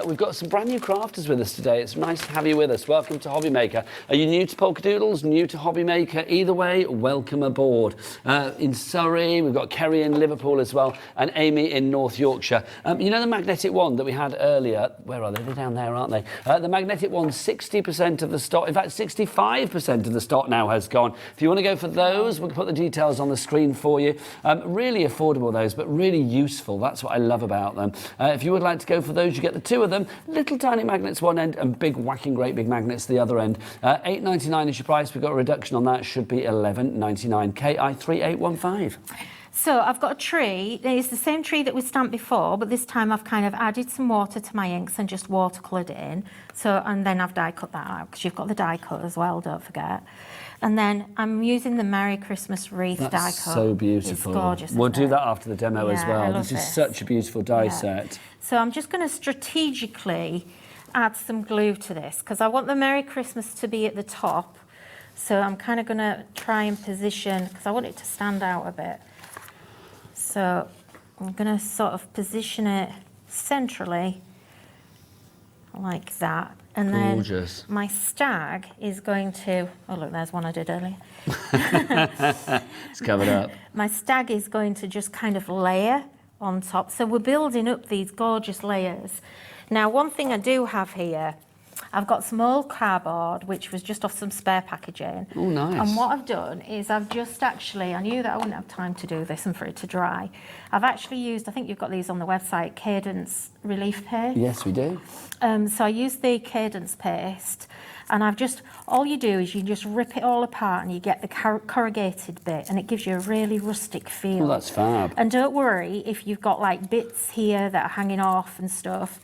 We've got some brand new crafters with us today. It's nice to have you with us. Welcome to Hobbymaker. Are you new to Polkadoodles, new to Hobbymaker? Either way, welcome aboard. In Surrey, we've got Kerry in Liverpool as well, and Amy in North Yorkshire. You know the magnetic wand that we had earlier? Where are they? They're down there, aren't they? The magnetic wand, 60% of the stock, in fact, 65% of the stock now has gone. If you want to go for those, we'll put the details on the screen for you. Really affordable, those, but really useful. That's what I love about them. If you would like to go for those, you get the two of them. Little tiny magnets one end and big whacking great big magnets the other end. $8.99 is your price. We've got a reduction on that. Should be $11.99. KI3815. So I've got a tree. It's the same tree that we stamped before, but this time I've kind of added some water to my inks and just watercoloured it in. So, and then I've die cut that out because you've got the die cut as well, don't forget. And then I'm using the Merry Christmas wreath die cut. That's so beautiful. It's gorgeous. We'll do that after the demo as well. This is such a beautiful die set. So I'm just going to strategically add some glue to this because I want the Merry Christmas to be at the top. So I'm kind of going to try and position, because I want it to stand out a bit. So I'm going to sort of position it centrally like that. And gorgeous. Then my stag is going to, oh look, there's one I did earlier. It's covered up. My stag is going to just kind of layer on top. So we're building up these gorgeous layers. Now, one thing I do have here, I've got some old cardboard, which was just off some spare packaging. Oh, nice. And what I've done is I've just actually, I knew that I wouldn't have time to do this and for it to dry. I've actually used, I think you've got these on the website, Cadence Relief Paste. Yes, we do. So I used the Cadence paste, and I've just, all you do is you just rip it all apart and you get the corrugated bit, and it gives you a really rustic feel. Oh, that's fab. And don't worry if you've got like bits here that are hanging off and stuff,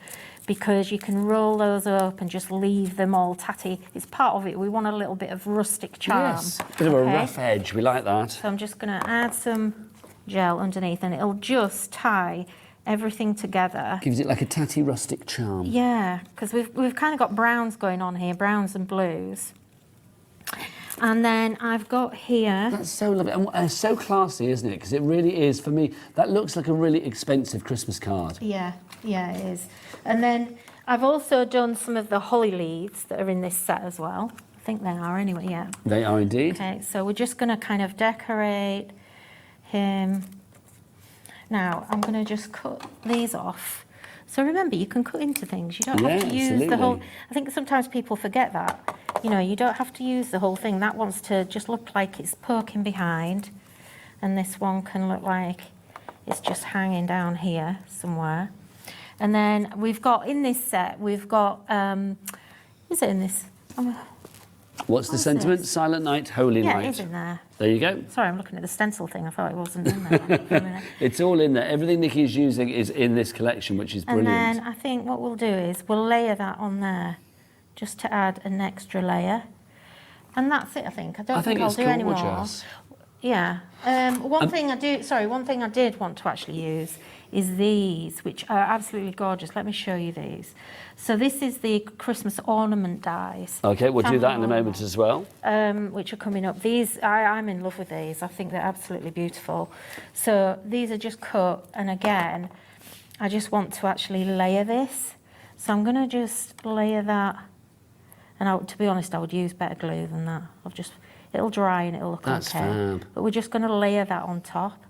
because you can roll those up and just leave them all tatty. It's part of it. We want a little bit of rustic charm. Yes, a bit of a rough edge. We like that. So I'm just going to add some gel underneath, and it'll just tie everything together. Gives it like a tatty rustic charm. Yeah, because we've kind of got browns going on here, browns and blues. And then I've got here... That's so lovely. And so classy, isn't it? Because it really is, for me, that looks like a really expensive Christmas card. Yeah, it is. And then I've also done some of the holly leaves that are in this set as well. I think they are anyway, yeah. They are indeed. Okay, so we're just going to kind of decorate him. Now, I'm going to just cut these off. So remember, you can cut into things. You don't have to use the whole... I think sometimes people forget that. You know, you don't have to use the whole thing. That wants to just look like it's poking behind. And this one can look like it's just hanging down here somewhere. And then we've got, in this set, we've got... is it in this? What's the sentiment? This? Silent Night, Holy Night. Yeah, it is in there. There you go. Sorry, I'm looking at the stencil thing. I thought it wasn't in there for a minute. It's all in there. Everything Nikki's using is in this collection, which is brilliant. And then I think what we'll do is we'll layer that on there just to add an extra layer. And that's it, I think. I don't think I'll do any more. Yeah. One thing I did want to actually use is these, which are absolutely gorgeous. Let me show you these. So this is the Christmas ornament dies. Okay, we'll do that in a moment as well. Which are coming up. These, I'm in love with these. I think they're absolutely beautiful. So these are just cut, and again, I just want to actually layer this. So I'm going to just layer that. And to be honest, I would use better glue than that. It'll dry and it'll look okay. That's fab. But we're just going to layer that on top.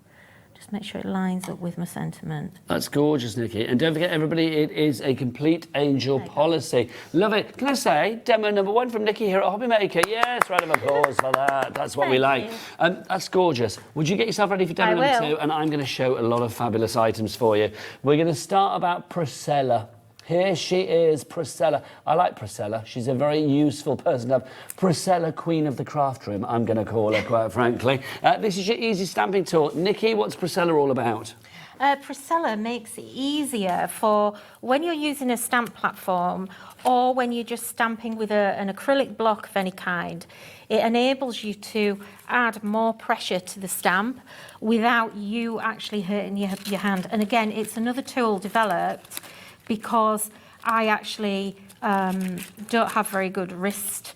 Just make sure it lines up with my sentiment. That's gorgeous, Nikki. And don't forget, everybody, it is a complete angel policy. Love it. Can I say, demo number 1 from Nikki here at Hobbymaker. Yes, round of applause for that. That's what we like. That's gorgeous. Would you get yourself ready for demo number 2? And I'm going to show a lot of fabulous items for you. We're going to start about Priscilla. Here she is, Priscilla. I like Priscilla. She's a very useful person to have. Priscilla, Queen of the Craft Room, I'm going to call her, quite frankly. This is your easy stamping tool. Nikki, what's Priscilla all about? Priscilla makes it easier for when you're using a stamp platform or when you're just stamping with an acrylic block of any kind. It enables you to add more pressure to the stamp without you actually hurting your hand. And again, it's another tool developed because I actually don't have very good wrist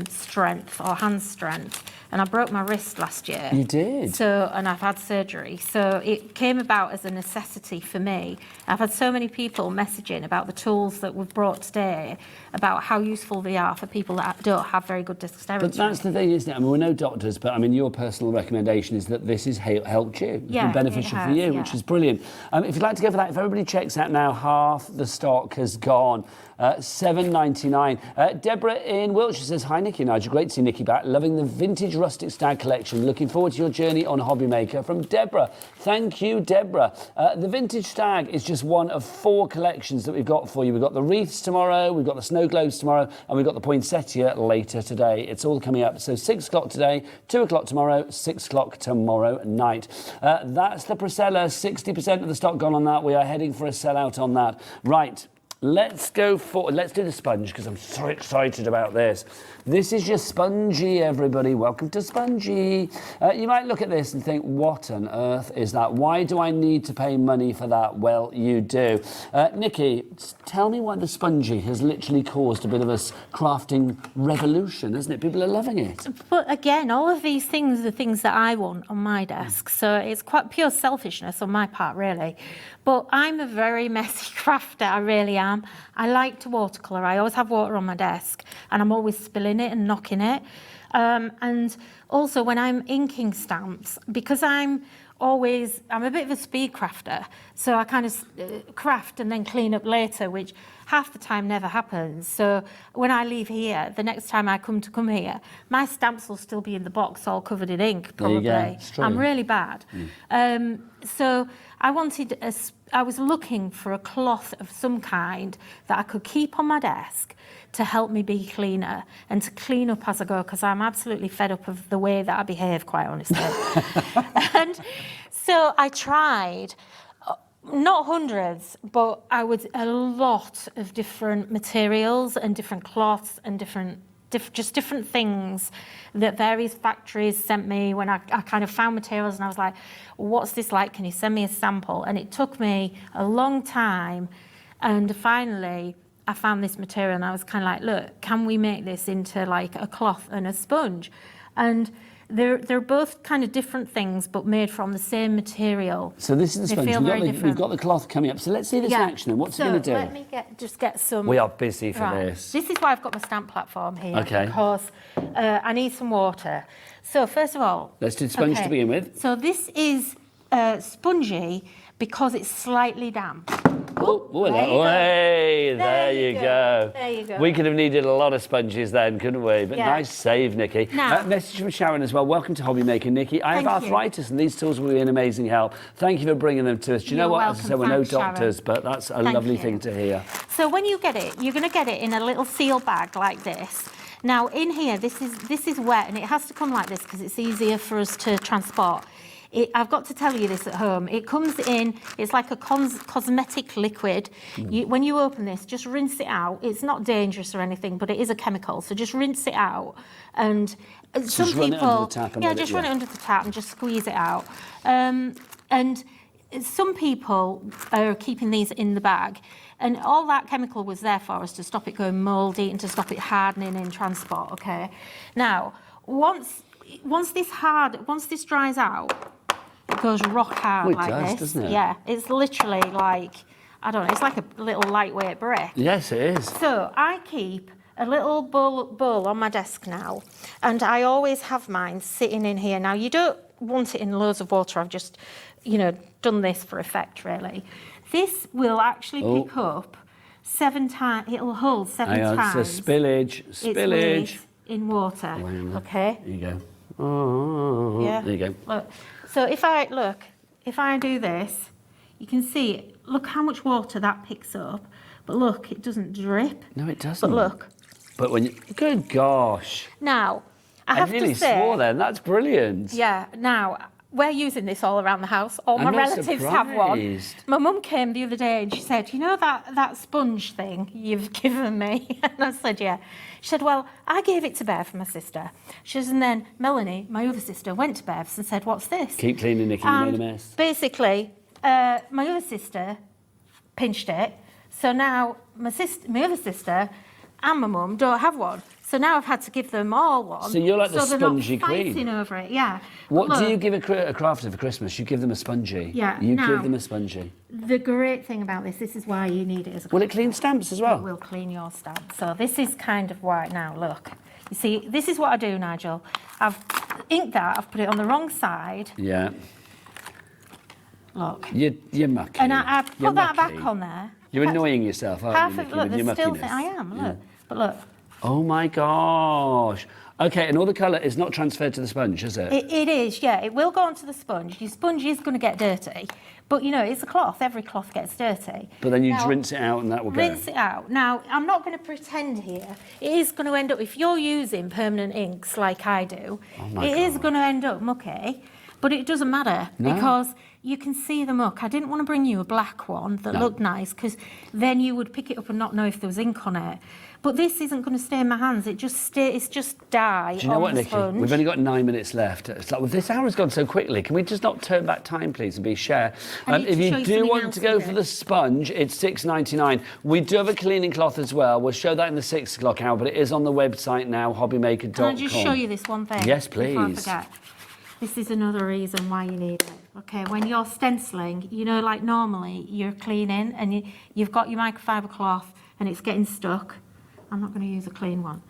strength or hand strength, and I broke my wrist last year. You did? So, and I've had surgery. So it came about as a necessity for me. I've had so many people messaging about the tools that we've brought today, about how useful they are for people that don't have very good dexterity. But that's the thing, isn't it? I mean, we're no doctors, but I mean, your personal recommendation is that this has helped you. It's been beneficial for you, which is brilliant. If you'd like to go for that, if everybody checks out now, half the stock has gone. $7.99. Deborah in Wiltshire says, hi, Nikki and Nigel. Great to see Nikki back. Loving the vintage rustic stag collection. Looking forward to your journey on Hobbymaker. From Deborah. Thank you, Deborah. The vintage stag is just one of 4 collections that we've got for you. We've got the wreaths tomorrow, we've got the snow globes tomorrow, and we've got the poinsettia later today. It's all coming up. So 6 o'clock today, 2 o'clock tomorrow, 6 o'clock tomorrow night. That's the Priscilla. 60% of the stock gone on that. We are heading for a sellout on that. Right. Let's go forward. Let's do the sponge because I'm so excited about this. This is your Spongy, everybody. Welcome to Spongy. You might look at this and think, what on earth is that? Why do I need to pay money for that? Well, you do. Nikki, tell me why the Spongy has literally caused a bit of a crafting revolution, hasn't it? People are loving it. But again, all of these things are things that I want on my desk. So it's quite pure selfishness on my part, really. But I'm a very messy crafter, I really am. I like to watercolour. I always have water on my desk and I'm always spilling it and knocking it. And also when I'm inking stamps, because I'm a bit of a speed crafter, so I kind of craft and then clean up later, which half the time never happens. So when I leave here, the next time I come here, my stamps will still be in the box all covered in ink, probably. There you go. It's true. I'm really bad. So I was looking for a cloth of some kind that I could keep on my desk to help me be cleaner and to clean up as I go, because I'm absolutely fed up of the way that I behave, quite honestly. And so I tried, not hundreds, but a lot of different materials and different cloths and just different things that various factories sent me when I kind of found materials, and I was like, what's this like? Can you send me a sample? And it took me a long time, and finally I found this material and I was kind of like, look, can we make this into like a cloth and a sponge? And they're both kind of different things, but made from the same material. So this is the sponge. We've got the cloth coming up. So let's see this in action. And what's it going to do? Let me get some. We are busy for this. This is why I've got my stamp platform here. Okay. Because I need some water. So first of all, let's do the sponge to begin with. So this is spongy because it's slightly damp. There you go. There you go. We could have needed a lot of sponges then, couldn't we? But nice save, Nikki. Message from Sharon as well. Welcome to Hobbymaker, Nikki. I have arthritis and these tools will be an amazing help. Thank you for bringing them to us. Do you know what? As I said, we're no doctors, but that's a lovely thing to hear. So when you get it, you're going to get it in a little seal bag like this. Now in here, this is wet and it has to come like this because it's easier for us to transport. I've got to tell you this at home. It comes in, it's like a cosmetic liquid. When you open this, just rinse it out. It's not dangerous or anything, but it is a chemical. So just rinse it out. And some people, run it under the tap and run it under the tap and just squeeze it out. And some people are keeping these in the bag. And all that chemical was there for us to stop it going mouldy and to stop it hardening in transport, okay? Now, once this dries out, it goes rock hard like this. Doesn't it? Yeah, it's literally like, I don't know, it's like a little lightweight brick. Yes, it is. So I keep a little bowl on my desk now, and I always have mine sitting in here. Now, you don't want it in loads of water. I've just, done this for effect, really. This will actually pick up 7 times, it'll hold 7 times. So spillage. In water, okay? There you go. Oh, yeah. There you go. Look, so if I do this, you can see, look how much water that picks up. But look, it doesn't drip. No, it doesn't. But look. But when you... Good gosh. Now, I have nearly to say... swore then. That's brilliant. Yeah, now, we're using this all around the house. All my relatives have one. My mum came the other day and she said, you know that sponge thing you've given me? And I said, yeah. She said, well, I gave it to Bev for my sister. She says, and then Melanie, my other sister, went to Bev's and said, what's this? Keep cleaning, Nikki, you made a mess. Basically, my other sister pinched it. So now my other sister and my mum don't have one. So now I've had to give them all one. So you're like the spongy queen. queen. Over it, yeah. What do you give a crafter for Christmas? You give them a spongy. Yeah. You give them a spongy. The great thing about this is why you need it as a Will it clean stamps as well? It will clean your stamp. So this is kind of why, now look. You see, this is what I do, Nigel. I've inked that, I've put it on the wrong side. Yeah. Look. You're mucky. And I've put that back on there. You're annoying yourself, aren't you, Nikki, look, with your there's still muckiness? I am, look. Yeah. But look. Oh my gosh. Okay, and all the colour is not transferred to the sponge, is it? It is, yeah. It will go onto the sponge. Your sponge is going to get dirty. But, you know, it's a cloth. Every cloth gets dirty. But then you just rinse it out and that will go. Rinse it out. Now, I'm not going to pretend here. It is going to end up, if you're using permanent inks like I do, it is going to end up mucky. But it doesn't matter because you can see the muck. I didn't want to bring you a black one that looked nice because then you would pick it up and not know if there was ink on it. But this isn't going to stay in my hands. It's just dye. Do you know what, Nikki? Sponge. We've only got 9 minutes left. It's like, well, this hour has gone so quickly. Can we just not turn back time, please, and be share? If you do want to go for the sponge, it's $6.99. We do have a cleaning cloth as well. We'll show that in the 6 o'clock hour, but it is on the website now, hobbymaker.com. Can I just show you this one thing? Yes, please. Before I forget. This is another reason why you need it. Okay, when you're stenciling, you know, like normally you're cleaning and you've got your microfiber cloth and it's getting stuck. I'm not going to use a clean one.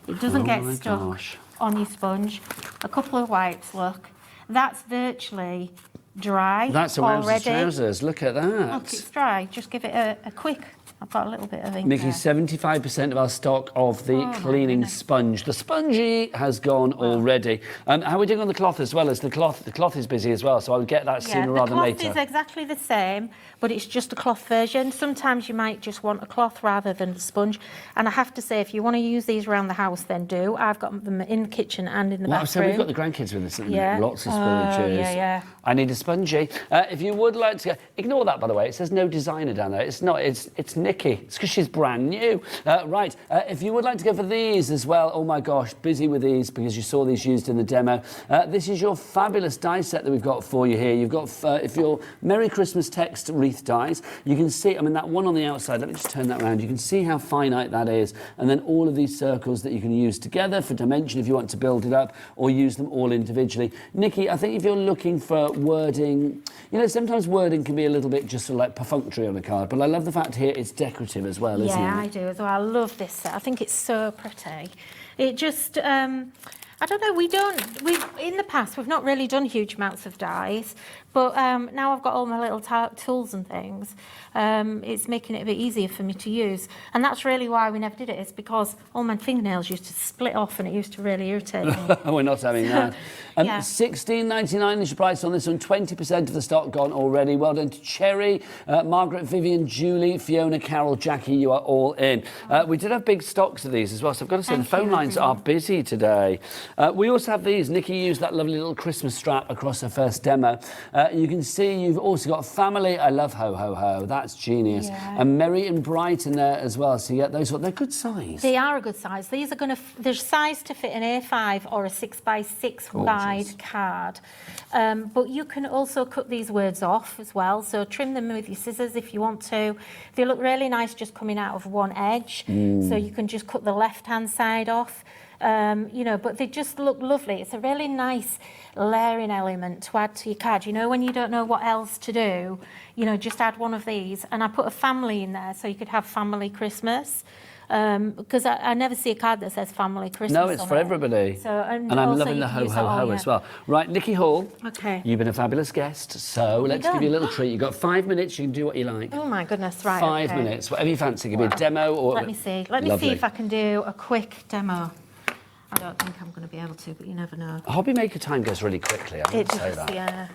It doesn't get stuck on your sponge. A couple of wipes, look. That's virtually dry. That's around trousers. Look at that. Look, it's dry. Just give it a quick. I've got a little bit of ink Nikki, there. 75% of our stock of the cleaning sponge. The spongy has gone already. How are we doing on the cloth as well? As the cloth is busy as well, so I would get that sooner rather than later. The cloth is exactly the same, but it's just a cloth version. Sometimes you might just want a cloth rather than the sponge. And I have to say, if you want to use these around the house, then do. I've got them in the kitchen and in the bathroom. So we've got the grandkids with us at the minute. Lots of sponges. Yeah. I need a spongy. If you would like to ignore that, by the way. It says no designer down there. It's not. It's Nikki. It's because she's brand new. Right. If you would like to go for these as well, oh my gosh, busy with these because you saw these used in the demo. This is your fabulous die set that we've got for you here. You've got, if you're Merry Christmas text wreath dies, you can see, I mean, that one on the outside, let me just turn that around. You can see how finite that is. And then all of these circles that you can use together for dimension if you want to build it up or use them all individually. Nikki, I think if you're looking for wording, you know, sometimes wording can be a little bit just sort of like perfunctory on a card, but I love the fact here it's decorative as well, isn't it? Yeah, I do as well. I love this set. I think it's so pretty. It just, I don't know, in the past, we've not really done huge amounts of dies, but now I've got all my little tools and things. It's making it a bit easier for me to use. And that's really why we never did it. It's because all my fingernails used to split off and it used to really irritate me. We're not having that. $16.99 is your price on this one. 20% of the stock gone already. Well done to Cherry, Margaret, Vivian, Julie, Fiona, Carol, Jackie. You are all in. We did have big stocks of these as well. So I've got to say the phone lines are busy today. We also have these. Nikki used that lovely little Christmas strap across her first demo. You can see you've also got family. I love ho ho ho. That's genius. Yeah. And merry and bright in there as well. So you get those. They're good size. They are a good size. These are going to. There's size to fit an A5 or a 6x6 wide card. But you can also cut these words off as well. So trim them with your scissors if you want to. They look really nice just coming out of one edge. So you can just cut the left-hand side off. You know, but they just look lovely. It's a really nice layering element to add to your card. You know, when you don't know what else to do, you know, just add one of these. And I put a family in there so you could have family Christmas. Because I never see a card that says family Christmas. No, it's for everybody. So, and I'm loving the ho ho ho as well. Right, Nikki Hall. Okay. You've been a fabulous guest, so let's give you a little treat. You've got 5 minutes. You can do what you like. Oh my goodness! Right. 5 minutes, whatever you fancy. Give me a demo or. Let me see. Let me see if I can do a quick demo. I don't think I'm going to be able to, but you never know. Hobbymaker time goes really quickly. I would say that. Yeah.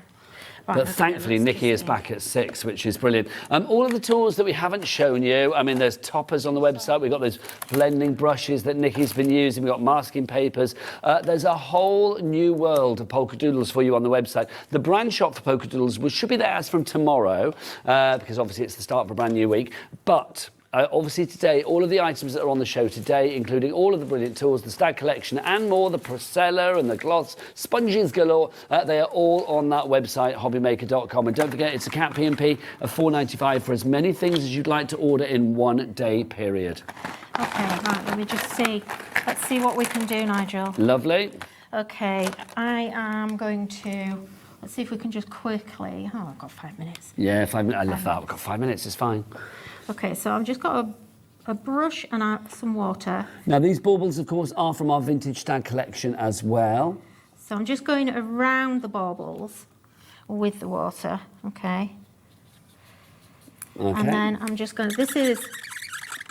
But thankfully, Nikki is back at 6, which is brilliant. All of the tools that we haven't shown you, I mean, there's toppers on the website. We've got those blending brushes that Nikki's been using. We've got masking papers. There's a whole new world of Polkadoodles for you on the website. The brand shop for Polkadoodles, which should be there as from tomorrow, because obviously it's the start of a brand new week. But obviously today, all of the items that are on the show today, including all of the brilliant tools, the Stag collection and more, the Procella and the gloss, sponges galore, they are all on that website, hobbymaker.com. And don't forget, it's a cat P&P of £4.95 for as many things as you'd like to order in 1 day period. Okay, right, let me just see. Let's see what we can do, Nigel. Lovely. Okay, I am going to, let's see if we can just quickly, oh, I've got 5 minutes. Yeah, 5 minutes. I love that. I've got 5 minutes, it's fine. Okay, so I've just got a brush and some water. Now, these baubles, of course, are from our Vintage Stag collection as well. So I'm just going around the baubles with the water, okay? Okay. And then I'm just going to, this is...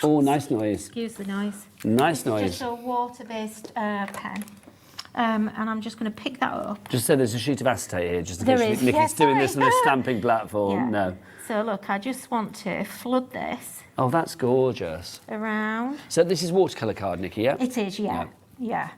Oh, nice noise. Excuse the noise. Nice noise. Just a water-based pen. And I'm just going to pick that up. Just so there's a sheet of acetate here, just in There case is, Nikki's yes, doing sorry. this on a stamping platform. Yeah. No. So look, I just want to flood this Oh, that's gorgeous. around. So this is watercolour card, Nikki, yeah? It is, yeah. Yeah.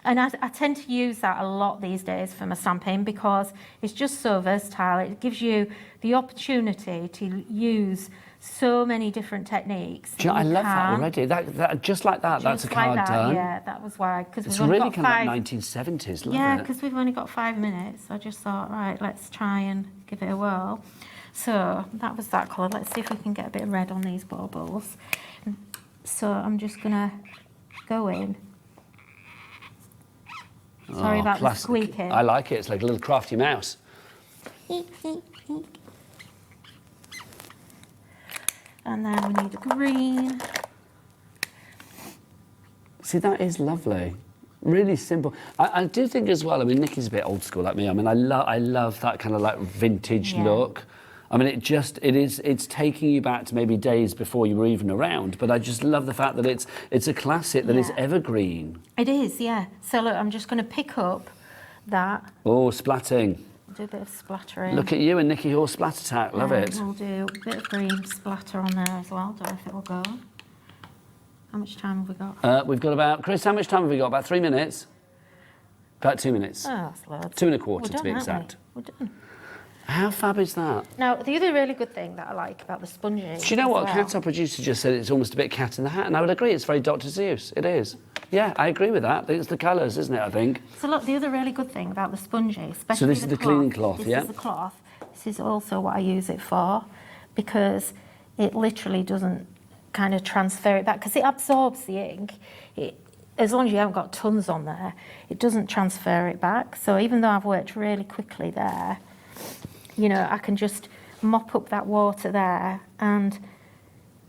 And I tend to use that a lot these days for my stamping because it's just so versatile. It gives you the opportunity to use so many different techniques. Do you know, I love that already. That just like that, that's a Just like card that, done. yeah, that was why. Because It's we've only really got kind of 5. 1970s, love Yeah, it. because we've only got 5 minutes. I just thought, right, let's try and give it a whirl. So that was that colour. Let's see if we can get a bit of red on these baubles. So I'm just going to go in. Sorry about the squeaking. I like it. It's like a little crafty mouse. And then we need a green. See, that is lovely. Really simple. I do think as well, I mean, Nikki's a bit old school like me. I mean, I love that kind of like vintage look. I mean, it's taking you back to maybe days before you were even around, but I just love the fact that it's a classic that is evergreen. It is, yeah. So look, I'm just going to pick up that. Oh, splatting. Do a bit of splattering. Look at you and Nikki Horse Splat Attack. Love it. We'll do a bit of green splatter on there as well. Don't know if it will go. How much time have we got? We've got about, Chris, how much time have we got? About 3 minutes? About 2 minutes. Oh, that's loads. 2 1/4 We're to done, be aren't exact. we? We're done. How fab is that? Now, the other really good thing that I like about the sponges... Do you know what? as well- Cat, our producer, just said it's almost a bit Cat in the Hat, and I would agree. It's very Dr. Seuss. It is. Yeah, I agree with that. It's the colours, isn't it, I think? So look, the other really good thing about the sponges, especially So this is the cleaning cloth, this yeah? is the cloth. This is also what I use it for, because it literally doesn't kind of transfer it back, because it absorbs the ink. As long as you haven't got tons on there, it doesn't transfer it back. So even though I've worked really quickly there, you know, I can just mop up that water there, and,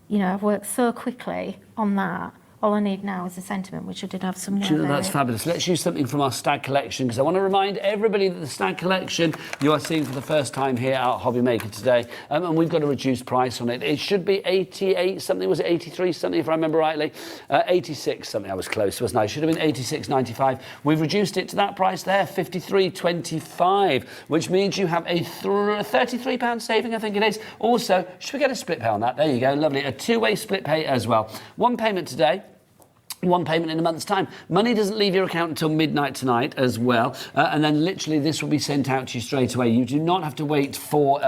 you know, I've worked so quickly on that. All I need now is a sentiment, which I did have some more. Do you know, that's fabulous. Let's use something from our Stag collection, because I want to remind everybody that the Stag collection you are seeing for the first time here at Hobbymaker today, and we've got a reduced price on it. It should be 88 something, was it 83 something if I remember rightly? 86 something, I was close, wasn't I? It should have been 86.95. We've reduced it to that price there, 53.25, which means you have a £33 saving, I think it is. Also, should we get a split pay on that? There you go, lovely. A two-way split pay as well. One payment today, one payment in a month's time. Money doesn't leave your account until midnight tonight as well, and then literally this will be sent out to you straight away. You do not have to wait for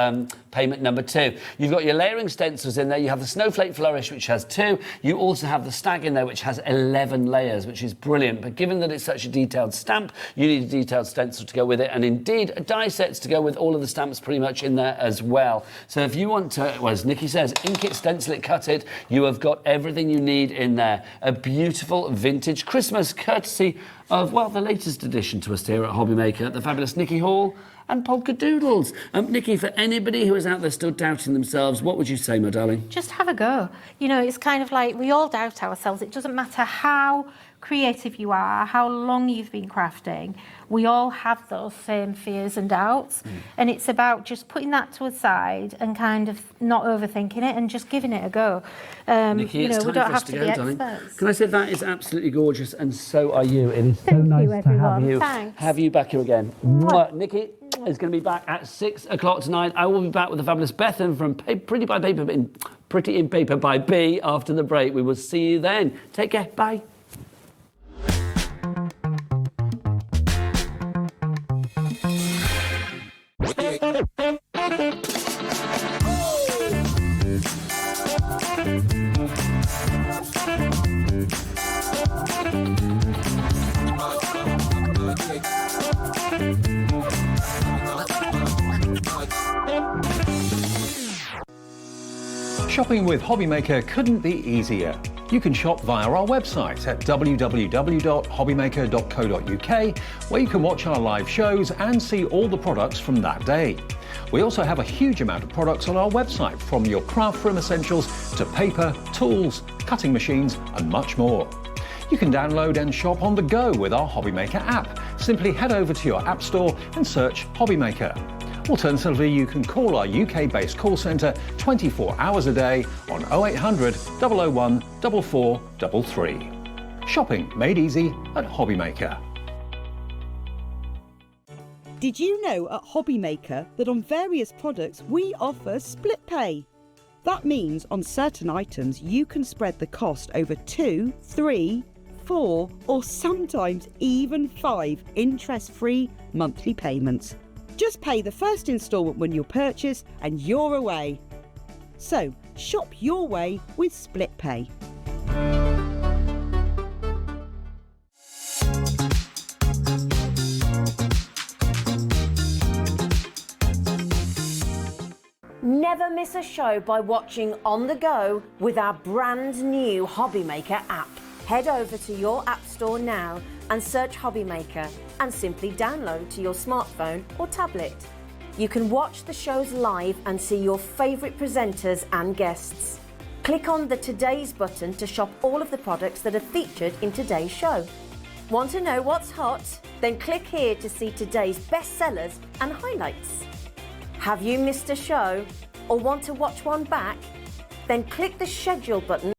payment number 2. You've got your layering stencils in there. You have the Snowflake Flourish, which has 2. You also have the Stag in there, which has 11 layers, which is brilliant. But given that it's such a detailed stamp, you need a detailed stencil to go with it, and indeed die sets to go with all of the stamps pretty much in there as well. So if you want to, well, as Nikki says, ink it, stencil it, cut it, you have got everything you need in there. A beautiful vintage Christmas courtesy of, well, the latest addition to us here at Hobbymaker, the fabulous Nikki Hall and Polkadoodles. Nikki, for anybody who is out there still doubting themselves, what would you say, my darling? Just have a go. You know, it's kind of like we all doubt ourselves. It doesn't matter how creative you are, how long you've been crafting, we all have those same fears and doubts. And it's about just putting that to a side and kind of not overthinking it and just giving it a go. Nikki, you know, it's we time don't for us have to to go, be darling. experts. Can I say that is absolutely gorgeous, and so are you. It is so Thank nice you, to everyone. have you Thanks. have you back here again. Mwah. Nikki, is going to be back at 6 o'clock tonight. I will be back with the fabulous Bethan from Pretty in Paper by B after the break. We will see you then. Take care. Bye. Shopping with Hobbymaker couldn't be easier. You can shop via our website at www.hobbymaker.co.uk, where you can watch our live shows and see all the products from that day. We also have a huge amount of products on our website, from your craft room essentials to paper, tools, cutting machines and much more. You can download and shop on the go with our Hobbymaker app. Simply head over to your app store and search Hobbymaker. Alternatively, you can call our UK-based call centre 24 hours a day on 0800 001 4433. Shopping made easy at Hobbymaker. Did you know at Hobbymaker that on various products we offer split pay? That means on certain items you can spread the cost over 2, 3, 4 or sometimes even 5 interest-free monthly payments. Just pay the first instalment when you purchase and you're away. So, shop your way with Split Pay. Never miss a show by watching on the go with our brand new Hobbymaker app. Head over to your app store now and search Hobbymaker and simply download to your smartphone or tablet. You can watch the shows live and see your favourite presenters and guests. Click on the Today's button to shop all of the products that are featured in today's show. Want to know what's hot? Then click here to see today's bestsellers and highlights. Have you missed a show or want to watch one back? Then click the schedule button